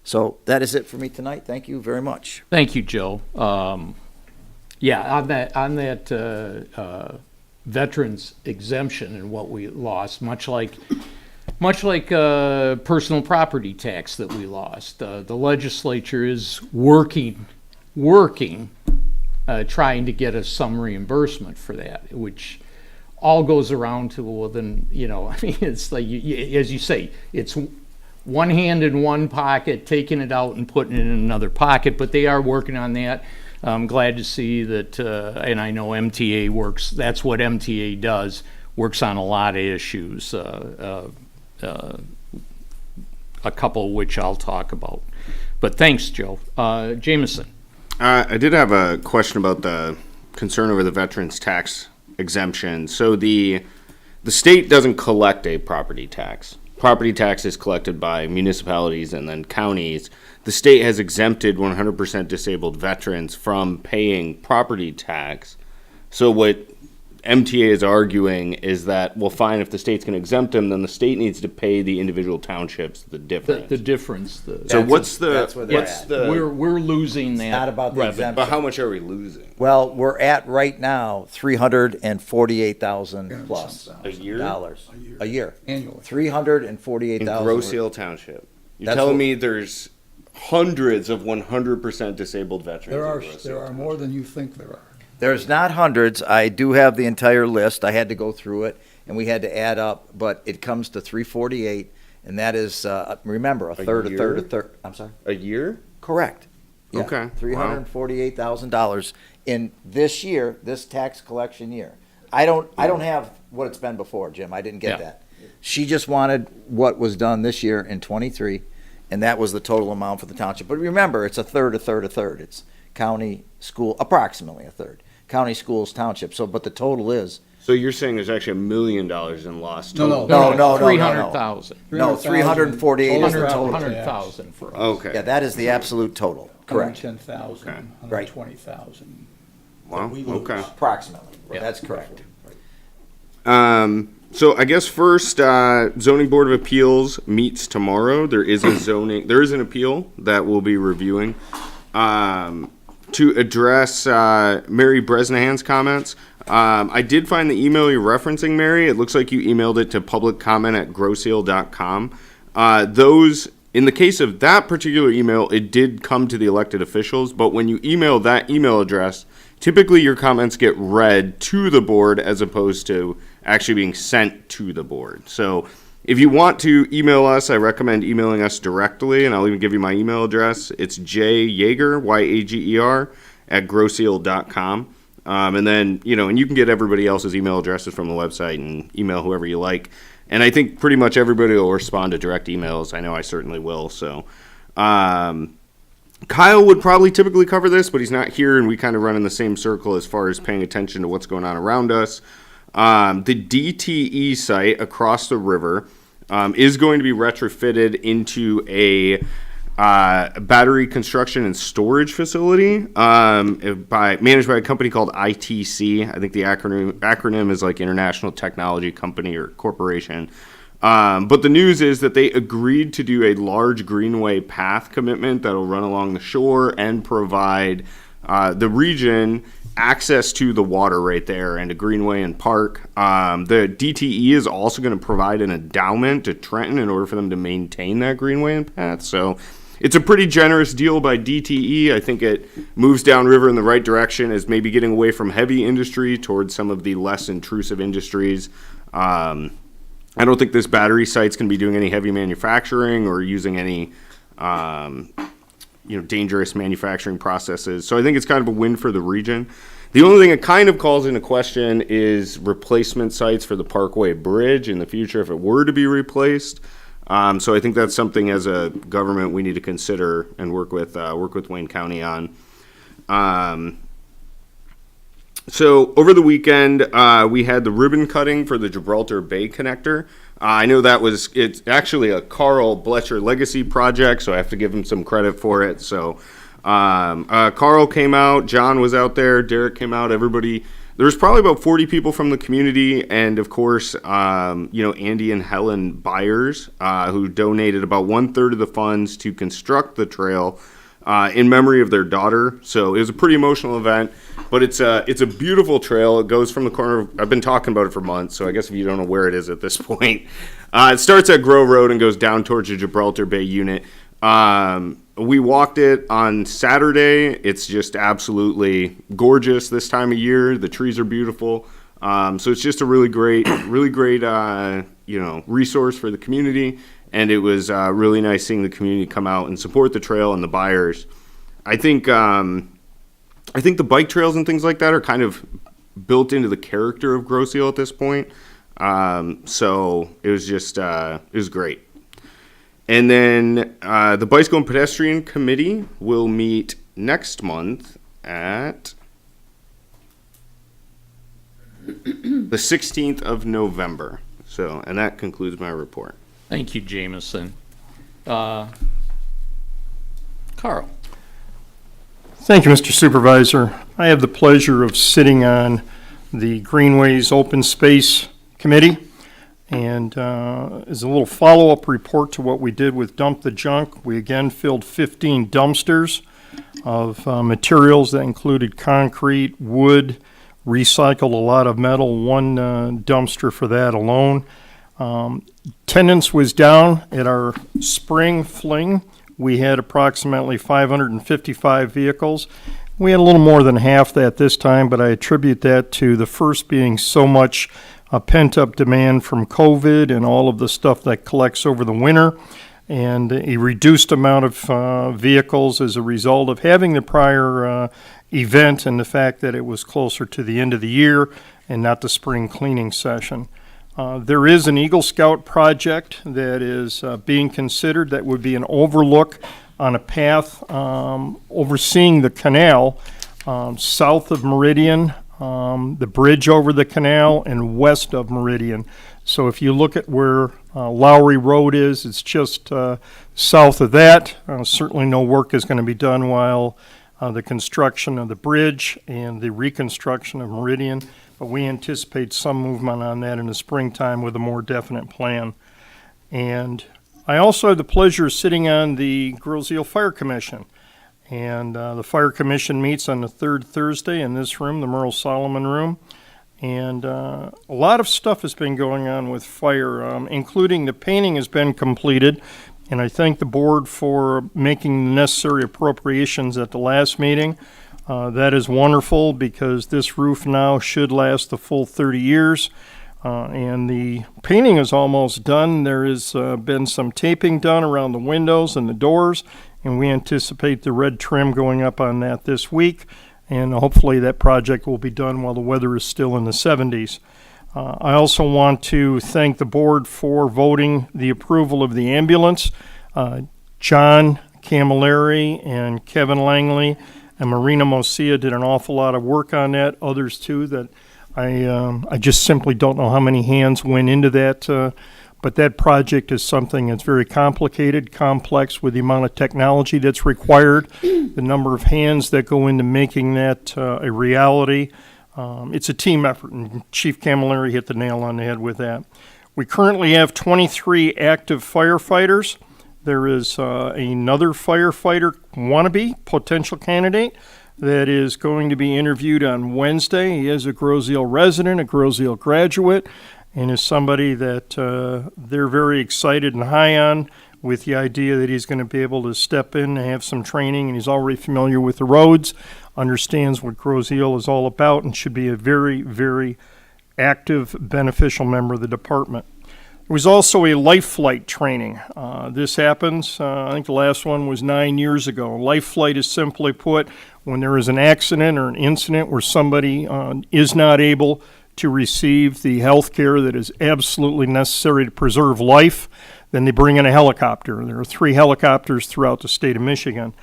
So that is it for me tonight. Thank you very much. Thank you, Joe. Yeah, on that veterans exemption and what we lost, much like personal property tax that we lost, the legislature is working, trying to get us some reimbursement for that, which all goes around to, well, then, I mean, it's like, as you say, it's one hand in one pocket, taking it out and putting it in another pocket, but they are working on that. I'm glad to see that, and I know MTA works, that's what MTA does, works on a lot of issues, a couple of which I'll talk about. But thanks, Joe. Jameson. I did have a question about the concern over the veterans tax exemption. So the state doesn't collect a property tax. Property tax is collected by municipalities and then counties. The state has exempted 100% disabled veterans from paying property tax. So what MTA is arguing is that, well, fine, if the state's going to exempt them, then the state needs to pay the individual townships the difference. The difference. So what's the? That's where they're at. We're losing that. Not about the revenue. exemption. But how much are we losing? Well, we're at right now $348,000 plus A year? dollars a year. Annually. In $348,000. Grosse Ile Township. You're That's telling what- me there's hundreds of 100% disabled veterans. There in are, Grosse there Ile are Township. more than you think there are. There's not hundreds. I do have the entire list. I had to go through it, and we had to add up, but it comes to 348, and that is, remember, a third. I'm sorry? A year? Correct. Yeah, Okay, wow. $348,000 in this year, this tax collection year. I don't have what it's been before, Jim. I didn't get Yeah. that. She just wanted what was done this year in '23, and that was the total amount for the township. But remember, it's a third. It's county, school, approximately a third. County, schools, township. So, but the total is So you're saying there's actually $1 million in lost No, total? no. 300,000. no 348 is the total. 100,000 for us. Okay. Yeah, that is the absolute total. Correct. 110,000, Okay. Right. 120,000. Wow, okay. Approximately. Yeah. That's correct. So I guess first, zoning board of appeals meets tomorrow. There is an appeal that we'll be reviewing. To address Mary Bresnahan's comments, I did find the email you're referencing, Mary. It looks like you emailed it to publiccomment@grossale.com. Those, in the case of that particular email, it did come to the elected officials, but when you email that email address, typically your comments get read to the board as opposed to actually being sent to the board. So if you want to email us, I recommend emailing us directly, and I'll even give you my email address. It's jyager, Y-A-G-E-R, @grossale.com. And then, and you can get everybody else's email addresses from the website and email whoever you like. And I think pretty much everybody will respond to direct emails. I know I certainly will. So Kyle would probably typically cover this, but he's not here, and we kind of run in the same circle as far as paying attention to what's going on around us. The DTE site across the river is going to be retrofitted into a battery construction and storage facility managed by a company called ITC. I think the acronym is like International Technology Company or Corporation. But the news is that they agreed to do a large greenway path commitment that will run along the shore and provide the region access to the water right there and a greenway and park. The DTE is also going to provide an endowment to Trenton in order for them to maintain that greenway and path. So it's a pretty generous deal by DTE. I think it moves downriver in the right direction as maybe getting away from heavy industry towards some of the less intrusive industries. I don't think this battery site's going to be doing any heavy manufacturing or using any dangerous manufacturing processes. So I think it's kind of a win for the region. The only thing it kind of calls into question is replacement sites for the Parkway Bridge in the future if it were to be replaced. So I think that's something as a government we need to consider and work with Wayne County on. So over the weekend, we had the ribbon cutting for the Gibraltar Bay Connector. I know it's actually a Carl Bletcher legacy project, so I have to give him some credit for it. So Carl came out, John was out there, Derek came out, everybody. There was probably about 40 people from the community, and of course, Andy and Helen Byers, who donated about 1/3 of the funds to construct the trail in memory of their daughter. So it was a pretty emotional event, but it's a beautiful trail. It goes from the corner of, I've been talking about it for months, so I guess if you don't know where it is at this point, it starts at Grove Road and goes down towards the Gibraltar Bay unit. We walked it on Saturday. It's just absolutely gorgeous this time of year. The trees are beautiful. So it's just a really great resource for the community. And it was really nice seeing the community come out and support the trail and the buyers. I think the bike trails and things like that are kind of built into the character of Grosse Ile at this point. So it was just it was great. And then the Bicycle and Pedestrian Committee will meet next month at the 16th of November. So, and that concludes my report. Thank you, Jameson. Carl. Thank you, Mr. Supervisor. I have the pleasure of sitting on the Greenways Open Space Committee. And as a little follow-up report to what we did with Dump the Junk, we again filled 15 dumpsters of materials that included concrete, wood, recycled a lot of metal, one dumpster for that alone. Attendance was down at our spring fling. We had approximately 555 vehicles. We had a little more than half that this time, but I attribute that to the first being so much pent-up demand from COVID and all of the stuff that collects over the winter, and a reduced amount of vehicles as a result of having the prior event and the fact that it was closer to the end of the year and not the spring cleaning session. There is an Eagle Scout project that is being considered that would be an overlook on a path overseeing the canal south of Meridian, the bridge over the canal, and west of Meridian. So if you look at where Lowry Road is, it's just south of that. Certainly no work is going to be done while the construction of the bridge and the reconstruction of Meridian, but we anticipate some movement on that in the springtime with a more definite plan. And I also have the pleasure of sitting on the Grosse Ile Fire Commission. And the Fire Commission meets on the third Thursday in this room, the Merle Solomon Room. And a lot of stuff has been going on with fire, including the painting has been completed. And I thank the board for making the necessary appropriations at the last meeting. That is wonderful because this roof now should last the full 30 years. And the painting is almost done. There has been some taping done around the windows and the doors, and we anticipate the red trim going up on that this week. And hopefully that project will be done while the weather is still in the 70s. I also want to thank the board for voting the approval of the ambulance. John Camilleri and Kevin Langley and Marina Mosia did an awful lot of work on that. Others too that I just simply don't know how many hands went into that. But that project is something that's very complicated, complex with the amount of technology that's required, the number of hands that go into making that a reality. It's a team effort, and Chief Camilleri hit the nail on the head with that. We currently have 23 active firefighters. There is another firefighter wannabe potential candidate that is going to be interviewed on Wednesday. He is a Groseal resident, a Groseal graduate, and is somebody that they're very excited and high on with the idea that he's going to be able to step in and have some training, and he's already familiar with the roads, understands what Groseal is all about, and should be a very, very active, beneficial member of the department. There was also a life flight training. This happens, I think the last one was 9 years ago. Life flight is simply put when there is an accident or an incident where somebody is not able to receive the health care that is absolutely necessary to preserve life, then they bring in a helicopter. There are 3 helicopters throughout the state of Michigan.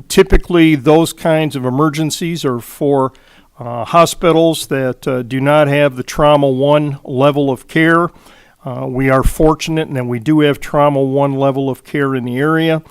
Typically, those kinds of emergencies are for hospitals that do not have the Trauma 1 level of care. We are fortunate in that we do have Trauma 1 level of care in the area.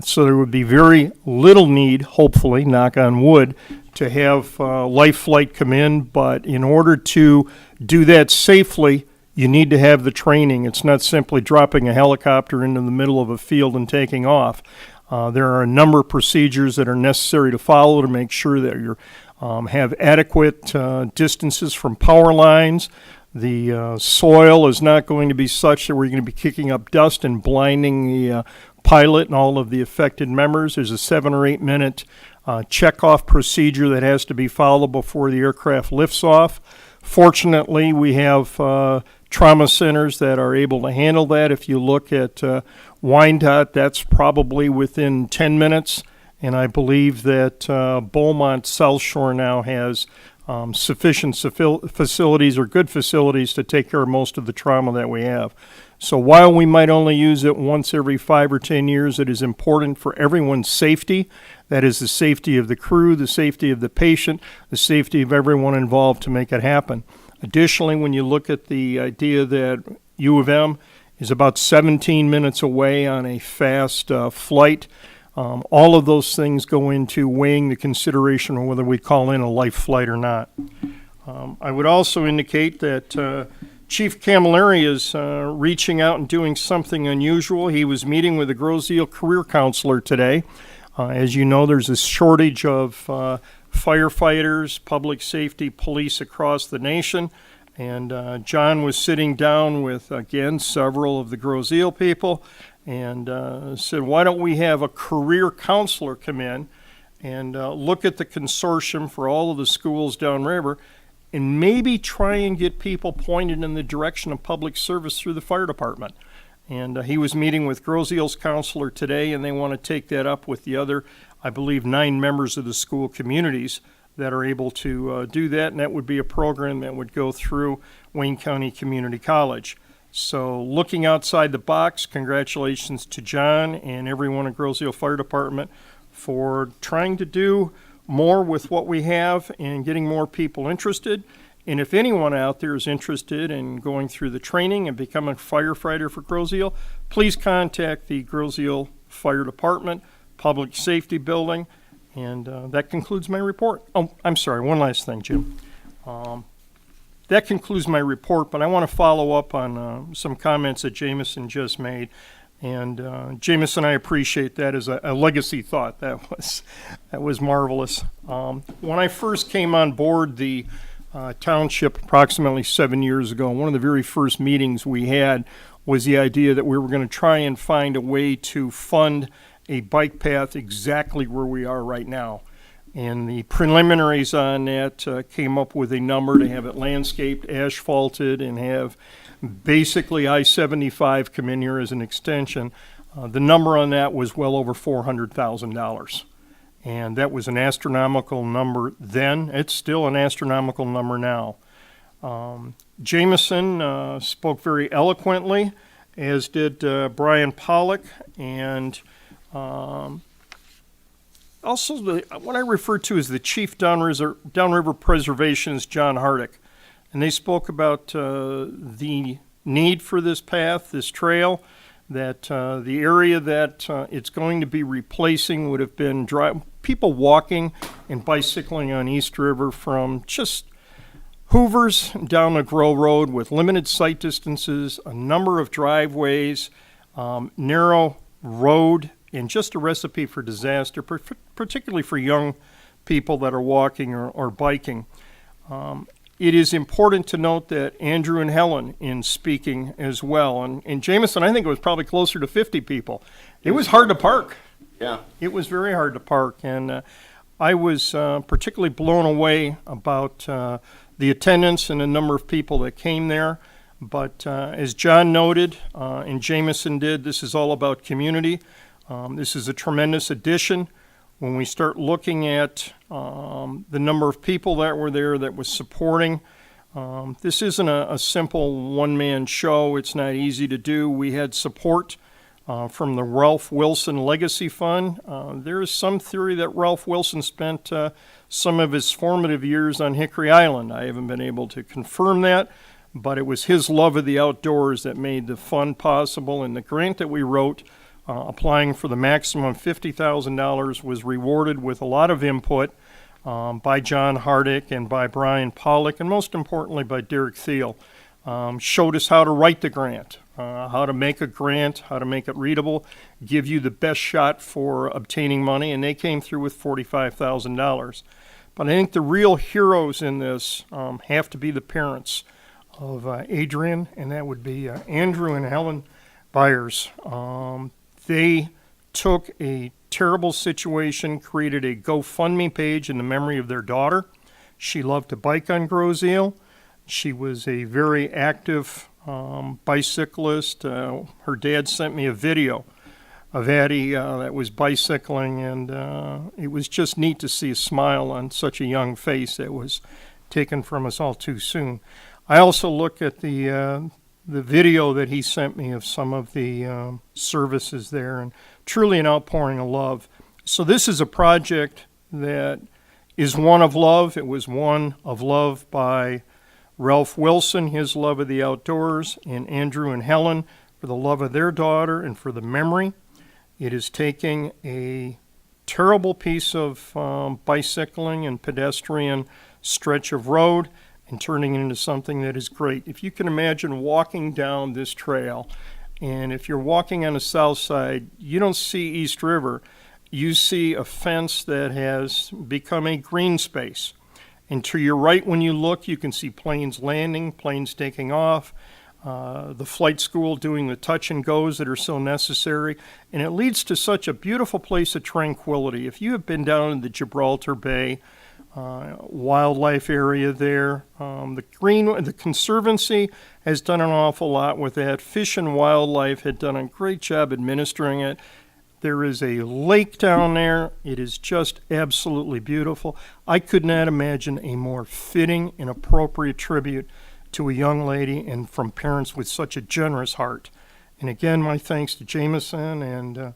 So there would be very little need, hopefully, knock on wood, to have life flight come in. But in order to do that safely, you need to have the training. It's not simply dropping a helicopter into the middle of a field and taking off. There are a number of procedures that are necessary to follow to make sure that you have adequate distances from power lines. The soil is not going to be such that we're going to be kicking up dust and blinding the pilot and all of the affected members. There's a 7 or 8 minute checkoff procedure that has to be followed before the aircraft lifts off. Fortunately, we have trauma centers that are able to handle that. If you look at Wyandotte, that's probably within 10 minutes. And I believe that Beaumont South Shore now has sufficient facilities or good facilities to take care of most of the trauma that we have. So while we might only use it once every 5 or 10 years, it is important for everyone's safety. That is the safety of the crew, the safety of the patient, the safety of everyone involved to make it happen. Additionally, when you look at the idea that U of M is about 17 minutes away on a fast flight, all of those things go into weighing the consideration of whether we call in a life flight or not. I would also indicate that Chief Camilleri is reaching out and doing something unusual. He was meeting with a Groseal career counselor today. As you know, there's a shortage of firefighters, public safety, police across the nation. And John was sitting down with, again, several of the Groseal people and said, why don't we have a career counselor come in and look at the consortium for all of the schools downriver and maybe try and get people pointed in the direction of public service through the fire department. And he was meeting with Groseal's counselor today, and they want to take that up with the other, I believe, 9 members of the school communities that are able to do that, and that would be a program that would go through Wayne County Community College. So looking outside the box, congratulations to John and everyone at Groseal Fire Department for trying to do more with what we have and getting more people interested. And if anyone out there is interested in going through the training and becoming a firefighter for Groseal, please contact the Groseal Fire Department, Public Safety Building. And that concludes my report. Oh, I'm sorry, one last thing, Jim. That concludes my report, but I want to follow up on some comments that Jameson just made. And Jameson, I appreciate that as a legacy thought. That was marvelous. When I first came on board the Township approximately 7 years ago, one of the very first meetings we had was the idea that we were going to try and find a way to fund a bike path exactly where we are right now. And the preliminaries on that came up with a number to have it landscaped, asphalted, and have basically I-75 come in here as an extension. The number on that was well over $400,000. And that was an astronomical number then. It's still an astronomical number now. Jameson spoke very eloquently, as did Brian Pollock, and Also, what I refer to as the Chief Downriver Preservation's John Hardick. And they spoke about the need for this path, this trail, that the area that it's going to be replacing would have been people walking and bicycling on East River from just Hoover's down the Grow Road with limited sight distances, a number of driveways, narrow road, and just a recipe for disaster, particularly for young people that are walking or biking. It is important to note that Andrew and Helen in speaking as well, and Jameson, I think it was probably closer to 50 people. It was hard to park. Yeah. It was very hard to park, and I was particularly blown away about the attendance and the number of people that came there. But as John noted, and Jameson did, this is all about community. This is a tremendous addition. When we start looking at the number of people that were there that was supporting, this isn't a simple one-man show. It's not easy to do. We had support from the Ralph Wilson Legacy Fund. There is some theory that Ralph Wilson spent some of his formative years on Hickory Island. I haven't been able to confirm that, but it was his love of the outdoors that made the fund possible, and the grant that we wrote applying for the maximum $50,000 was rewarded with a lot of input by John Hardick and by Brian Pollock, and most importantly by Derek Thiel. Showed us how to write the grant, how to make a grant, how to make it readable, give you the best shot for obtaining money, and they came through with $45,000. But I think the real heroes in this have to be the parents of Adrian, and that would be Andrew and Helen Byers. They took a terrible situation, created a GoFundMe page in the memory of their daughter. She loved to bike on Groseal. She was a very active bicyclist. Her dad sent me a video of Addie that was bicycling, and it was just neat to see a smile on such a young face that was taken from us all too soon. I also look at the video that he sent me of some of the services there, and truly an outpouring of love. So this is a project that is one of love. It was one of love by Ralph Wilson, his love of the outdoors, and Andrew and Helen for the love of their daughter and for the memory. It is taking a terrible piece of bicycling and pedestrian stretch of road and turning it into something that is great. If you can imagine walking down this trail, and if you're walking on the south side, you don't see East River. You see a fence that has become a green space. And to your right, when you look, you can see planes landing, planes taking off, the flight school doing the touch and goes that are so necessary. And it leads to such a beautiful place of tranquility. If you have been down in the Gibraltar Bay, wildlife area there. The Conservancy has done an awful lot with that. Fish and Wildlife had done a great job administering it. There is a lake down there. It is just absolutely beautiful. I could not imagine a more fitting and appropriate tribute to a young lady and from parents with such a generous heart. And again, my thanks to Jameson and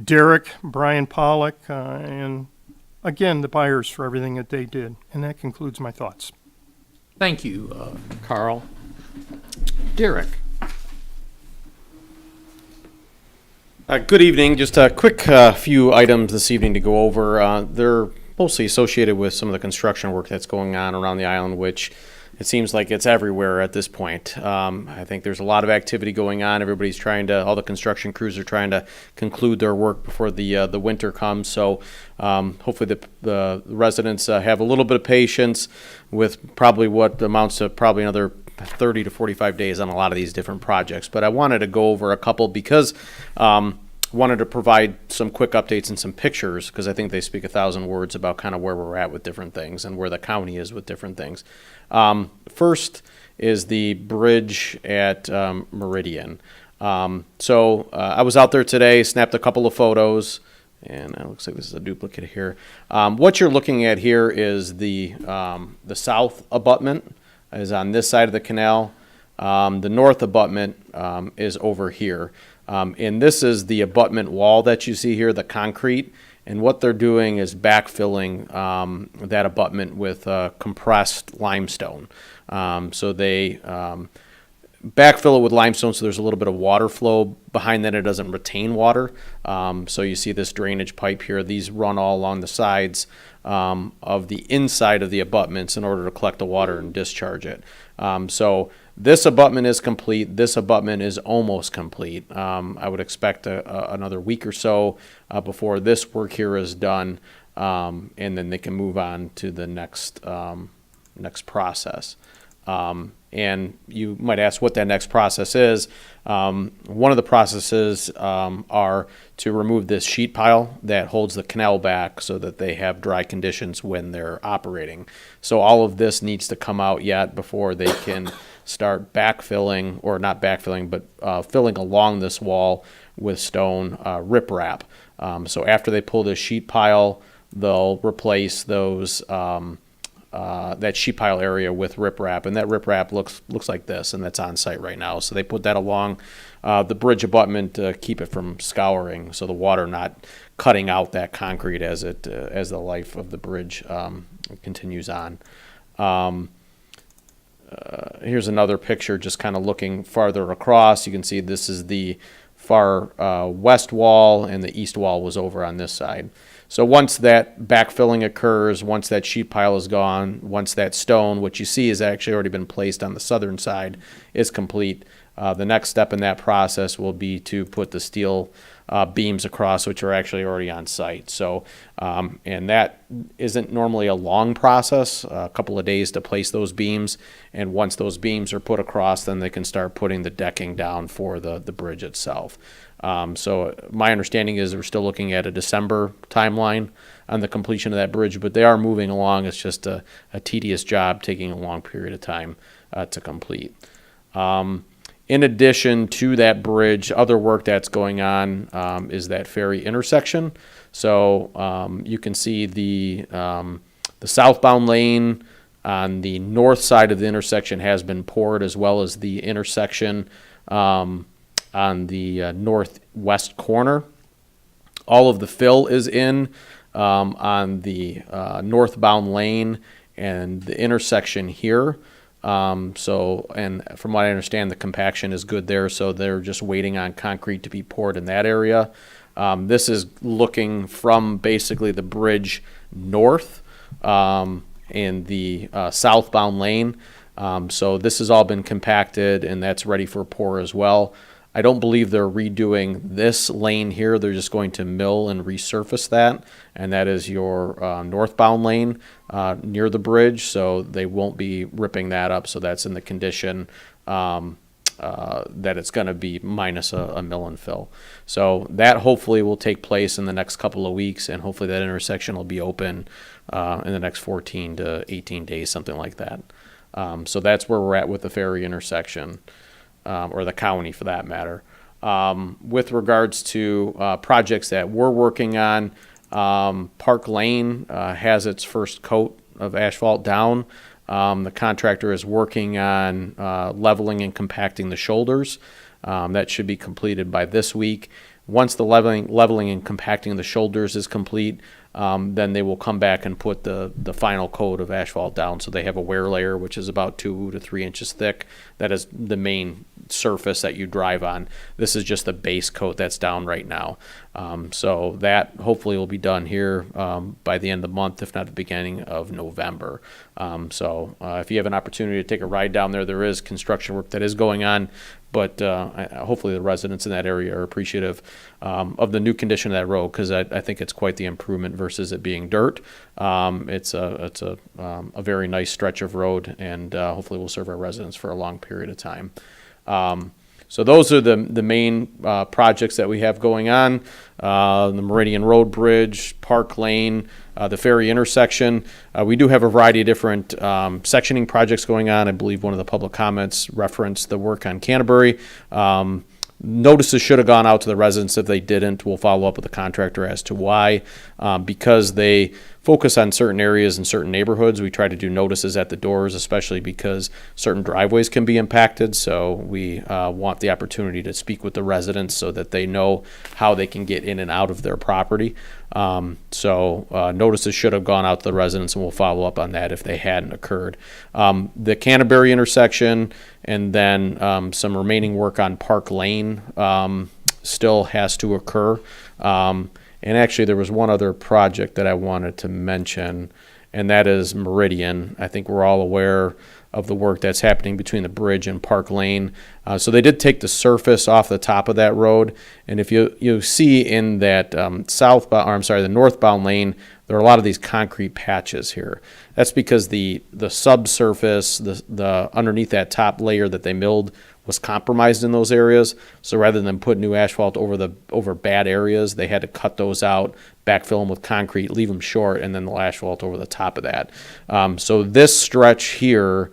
Derek, Brian Pollock, and again, the Byers for everything that they did. And that concludes my thoughts. Thank you, Carl. Derek. Good evening. Just a quick few items this evening to go over. They're mostly associated with some of the construction work that's going on around the island, which it seems like it's everywhere at this point. I think there's a lot of activity going on. Everybody's all the construction crews are trying to conclude their work before the winter comes. So hopefully the residents have a little bit of patience with probably what amounts to probably another 30 to 45 days on a lot of these different projects. But I wanted to go over a couple because wanted to provide some quick updates and some pictures because I think they speak 1,000 words about kind of where we're at with different things and where the county is with different things. First is the bridge at Meridian. So I was out there today, snapped a couple of photos, and it looks like this is a duplicate here. What you're looking at here is the south abutment is on this side of the canal. The north abutment is over here. And this is the abutment wall that you see here, the concrete. And what they're doing is backfilling that abutment with compressed limestone. So they backfill it with limestone so there's a little bit of water flow behind that. It doesn't retain water. So you see this drainage pipe here. These run all along the sides of the inside of the abutments in order to collect the water and discharge it. So this abutment is complete. This abutment is almost complete. I would expect another week or so before this work here is done, and then they can move on to the next process. And you might ask what that next process is. One of the processes are to remove this sheet pile that holds the canal back so that they have dry conditions when they're operating. So all of this needs to come out yet before they can start backfilling, or not backfilling, but filling along this wall with stone riprap. So after they pull this sheet pile, they'll replace those that sheet pile area with riprap, and that riprap looks like this, and that's on site right now. So they put that along the bridge abutment to keep it from scouring, so the water not cutting out that concrete as the life of the bridge continues on. Here's another picture, just kind of looking farther across. You can see this is the far west wall, and the east wall was over on this side. So once that backfilling occurs, once that sheet pile is gone, once that stone, which you see has actually already been placed on the southern side, is complete, the next step in that process will be to put the steel beams across, which are actually already on site. So, and that isn't normally a long process, a couple of days to place those beams. And once those beams are put across, then they can start putting the decking down for the bridge itself. So my understanding is we're still looking at a December timeline on the completion of that bridge, but they are moving along. It's just a tedious job taking a long period of time to complete. In addition to that bridge, other work that's going on is that ferry intersection. So you can see the southbound lane on the north side of the intersection has been poured, as well as the intersection on the northwest corner. All of the fill is in on the northbound lane and the intersection here. So, and from what I understand, the compaction is good there, so they're just waiting on concrete to be poured in that area. This is looking from basically the bridge north in the southbound lane. So this has all been compacted, and that's ready for pour as well. I don't believe they're redoing this lane here. They're just going to mill and resurface that, and that is your northbound lane near the bridge, so they won't be ripping that up. So that's in the condition that it's going to be minus a mill and fill. So that hopefully will take place in the next couple of weeks, and hopefully that intersection will be open in the next 14 to 18 days, something like that. So that's where we're at with the ferry intersection. Or the county for that matter. With regards to projects that we're working on, Park Lane has its first coat of asphalt down. The contractor is working on leveling and compacting the shoulders. That should be completed by this week. Once the leveling and compacting the shoulders is complete, then they will come back and put the final coat of asphalt down. So they have a wear layer, which is about 2 to 3 inches thick. That is the main surface that you drive on. This is just the base coat that's down right now. So that hopefully will be done here by the end of the month, if not the beginning of November. So if you have an opportunity to take a ride down there, there is construction work that is going on. But hopefully the residents in that area are appreciative of the new condition of that road, because I think it's quite the improvement versus it being dirt. It's a very nice stretch of road, and hopefully will serve our residents for a long period of time. So those are the main projects that we have going on. The Meridian Road Bridge, Park Lane, the ferry intersection. We do have a variety of different sectioning projects going on. I believe one of the public comments referenced the work on Canterbury. Notices should have gone out to the residents. If they didn't, we'll follow up with the contractor as to why. Because they focus on certain areas and certain neighborhoods. We try to do notices at the doors, especially because certain driveways can be impacted. So we want the opportunity to speak with the residents so that they know how they can get in and out of their property. Notices should have gone out to the residents, and we'll follow up on that if they hadn't occurred. The Canterbury intersection and then some remaining work on Park Lane still has to occur. And actually, there was one other project that I wanted to mention, and that is Meridian. I think we're all aware of the work that's happening between the bridge and Park Lane. So they did take the surface off the top of that road, and if you see in that the northbound lane, there are a lot of these concrete patches here. That's because the subsurface, the underneath that top layer that they milled, was compromised in those areas. So rather than put new asphalt over bad areas, they had to cut those out, backfill them with concrete, leave them short, and then the asphalt over the top of that. So this stretch here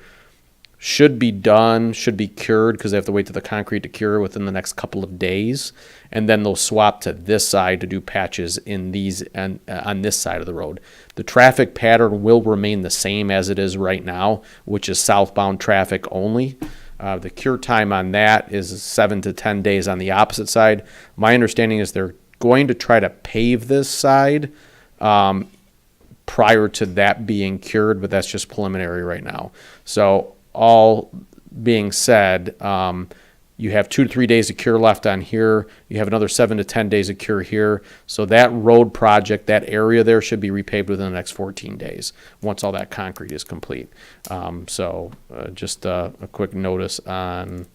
should be cured, because they have to wait till the concrete to cure within the next couple of days. And then they'll swap to this side to do patches in these on this side of the road. The traffic pattern will remain the same as it is right now, which is southbound traffic only. The cure time on that is 7 to 10 days on the opposite side. My understanding is they're going to try to pave this side prior to that being cured, but that's just preliminary right now. So all being said, you have 2 to 3 days of cure left on here. You have another 7 to 10 days of cure here. So that road project, that area there, should be repaved within the next 14 days once all that concrete is complete. Just a quick notice on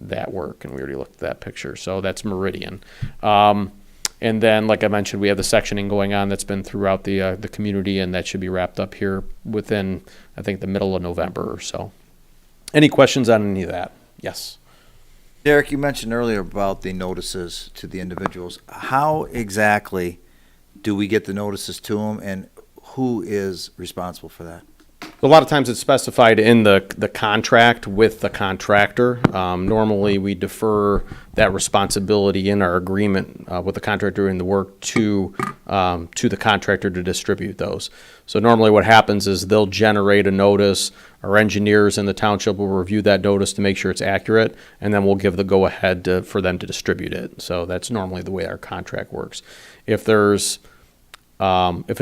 that work, and we already looked at that picture. So that's Meridian. And then, like I mentioned, we have the sectioning going on that's been throughout the community, and that should be wrapped up here within, I think, the middle of November or so. Any questions on any of that? Yes. Derek, you mentioned earlier about the notices to the individuals. How exactly do we get the notices to them, and who is responsible for that? A lot of times it's specified in the contract with the contractor. Normally, we defer that responsibility in our agreement with the contractor doing the work to the contractor to distribute those. So normally what happens is they'll generate a notice. Our engineers in the township will review that notice to make sure it's accurate, and then we'll give the go-ahead for them to distribute it. So that's normally the way our contract works. If it's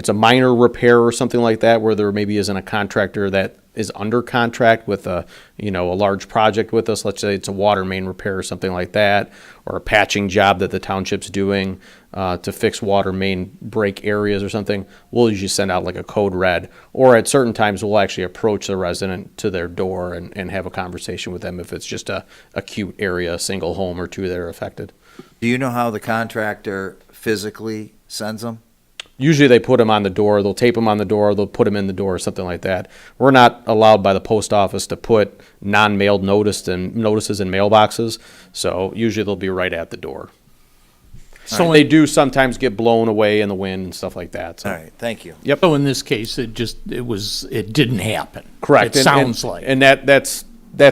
a minor repair or something like that, where there maybe isn't a contractor that is under contract with a large project with us, let's say it's a water main repair or something like that, or a patching job that the township's doing to fix water main break areas or something, we'll usually send out like a code red. Or at certain times, we'll actually approach the resident to their door and have a conversation with them if it's just a acute area, a single home or two that are affected. Do you know how the contractor physically sends them? Usually they put them on the door, they'll tape them on the door, they'll put them in the door or something like that. We're not allowed by the post office to put non-mailed notices in mailboxes, so usually they'll be right at the door. So they do sometimes get blown away in the wind and stuff like that. So. All right, thank you. Yep. So in this case, it didn't happen. Correct. It sounds like. And that's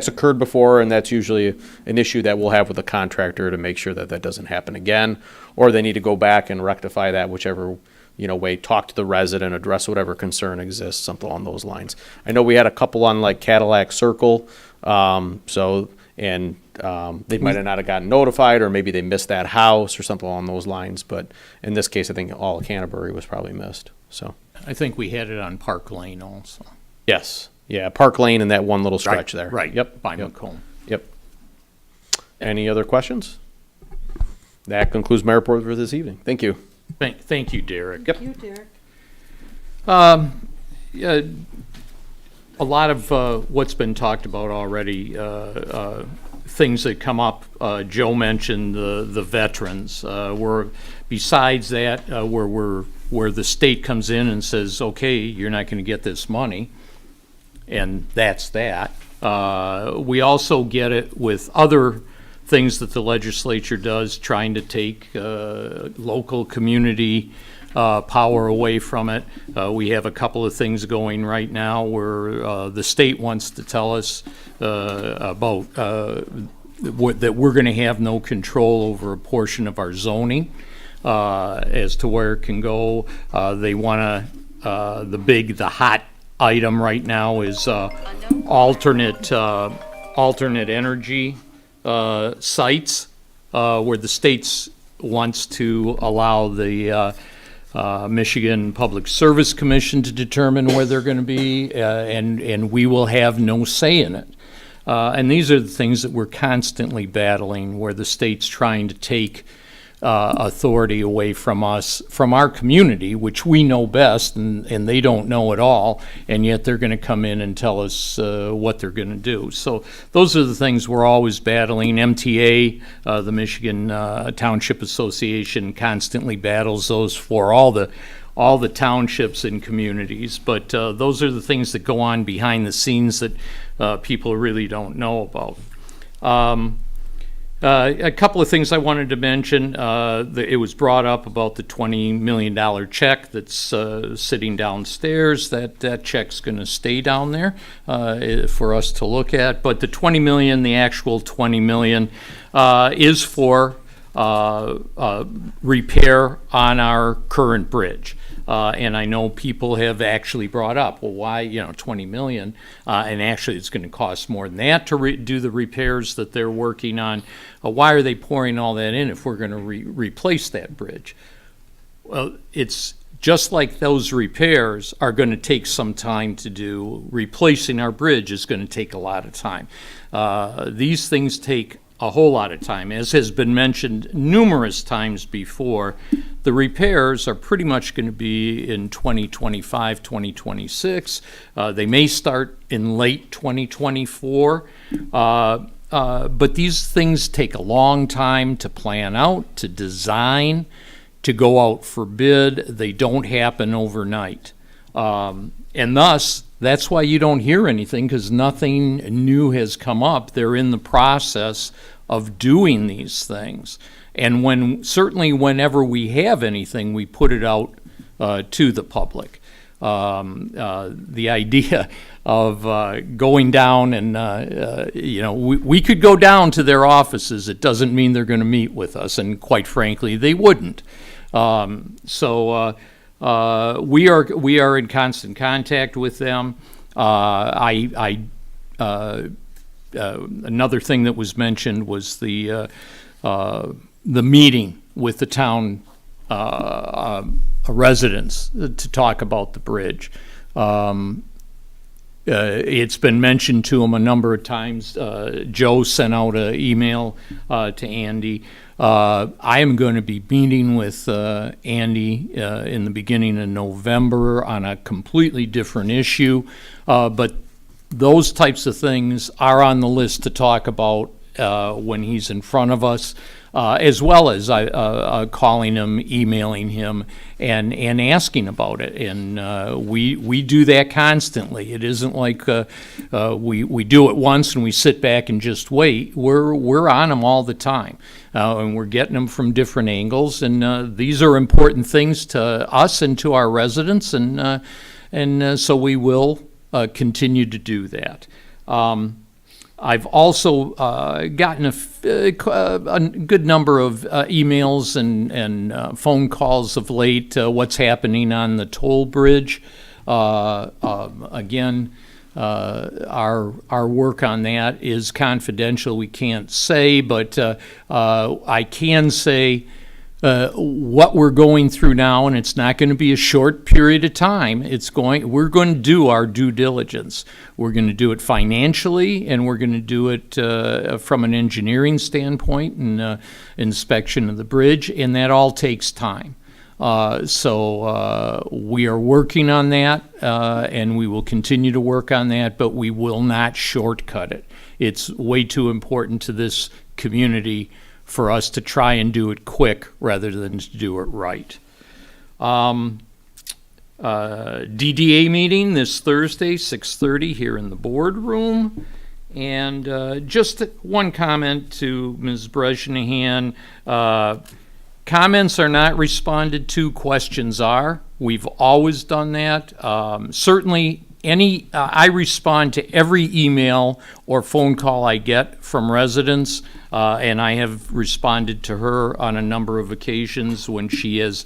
occurred before, and that's usually an issue that we'll have with the contractor to make sure that doesn't happen again, or they need to go back and rectify that, whichever way, talk to the resident, address whatever concern exists, something along those lines. I know we had a couple on like Cadillac Circle, they might have not have gotten notified, or maybe they missed that house or something along those lines. But in this case, I think all of Canterbury was probably missed. So I think we had it on Park Lane also. yes, yeah, Park Lane and that one little stretch there. Right. Yep. By Yep. Macomb. Yep. Any other questions? That concludes my report for this evening. Thank you. Thank you, Derek. Thank you, Derek. Yeah, a lot of what's been talked about already, things that come up. Joe mentioned the veterans. Besides that, where the state comes in and says, okay, you're not going to get this money, and that's that. We also get it with other things that the legislature does, trying to take local community power away from it. We have a couple of things going right now where the state wants to tell us about that we're going to have no control over a portion of our zoning as to where it can go. They want to the hot item right now is alternate energy sites, where the states wants to allow the Michigan Public Service Commission to determine where they're going to be, and we will have no say in it. And these are the things that we're constantly battling, where the state's trying to take authority away from us, from our community, which we know best, and they don't know at all, and yet they're going to come in and tell us what they're going to do. So those are the things we're always battling. MTA, the Michigan Township Association, constantly battles those for all the townships and communities. But those are the things that go on behind the scenes that people really don't know about. A couple of things I wanted to mention. It was brought up about the $20 million check that's sitting downstairs. That check's going to stay down there for us to look at. But the $20 million, the actual $20 million, is for repair on our current bridge. And I know people have actually brought up, well, why, $20 million? And actually, it's going to cost more than that to do the repairs that they're working on. Why are they pouring all that in if we're going to replace that bridge? Well, it's just like those repairs are going to take some time to do. Replacing our bridge is going to take a lot of time. These things take a whole lot of time. As has been mentioned numerous times before, the repairs are pretty much going to be in 2025, 2026. They may start in late 2024. But these things take a long time to plan out, to design, to go out for bid. They don't happen overnight. And thus, that's why you don't hear anything, because nothing new has come up. They're in the process of doing these things. And certainly whenever we have anything, we put it out to the public. The idea of going down and, we could go down to their offices. It doesn't mean they're going to meet with us, and quite frankly, they wouldn't. We are in constant contact with them. Another thing that was mentioned was the meeting with the town residents to talk about the bridge. It's been mentioned to them a number of times. Joe sent out an email to Andy. I am going to be meeting with Andy in the beginning of November on a completely different issue, but those types of things are on the list to talk about when he's in front of us, as well as calling him, emailing him, and asking about it. And we do that constantly. It isn't like we do it once and we sit back and just wait. We're on them all the time, and we're getting them from different angles. And these are important things to us and to our residents, and so we will continue to do that. I've also gotten a good number of emails and phone calls of late. What's happening on the toll bridge? Again, our work on that is confidential. We can't say, but I can say what we're going through now, and it's not going to be a short period of time. We're going to do our due diligence. We're going to do it financially, and we're going to do it from an engineering standpoint and inspection of the bridge, and that all takes time. So we are working on that, and we will continue to work on that, but we will not shortcut it. It's way too important to this community for us to try and do it quick rather than to do it right. DDA meeting this Thursday, 6:30 here in the boardroom. And just one comment to Ms. Brezhnehan. Comments are not responded to, questions are. We've always done that. Certainly, I respond to every email or phone call I get from residents, and I have responded to her on a number of occasions when she has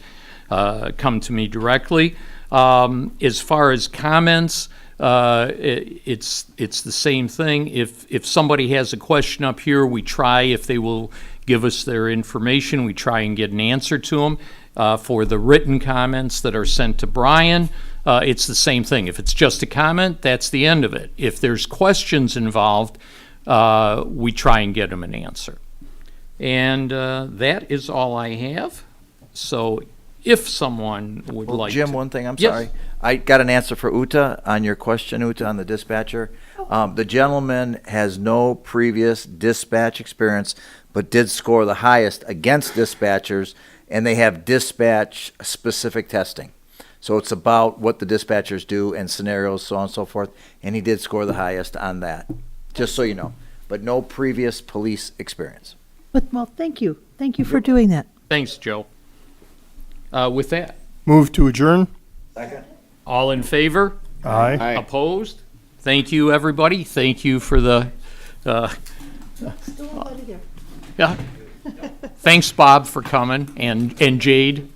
come to me directly. As far as comments, it's the same thing. If somebody has a question up here, we try, if they will give us their information, we try and get an answer to them. For the written comments that are sent to Brian, it's the same thing. If it's just a comment, that's the end of it. If there's questions involved, we try and get them an answer. And that is all I have. So if someone would Well, like Jim, to. one thing, I'm Yes. sorry. I got an answer for Uta on your question, Uta, on the dispatcher. The gentleman has no previous dispatch experience, but did score the highest against dispatchers, and they have dispatch-specific testing. So it's about what the dispatchers do and scenarios, so on and so forth, and he did score the highest on that, just so you know. But no previous police experience. Well, thank you. Thank you for doing that. Thanks, Joe. With that, Move to adjourn? all in favor? Aye. Aye. Opposed? Thank you, everybody. Thank you for the, Still a buddy there. yeah. Thanks, Bob, for coming, and Jade.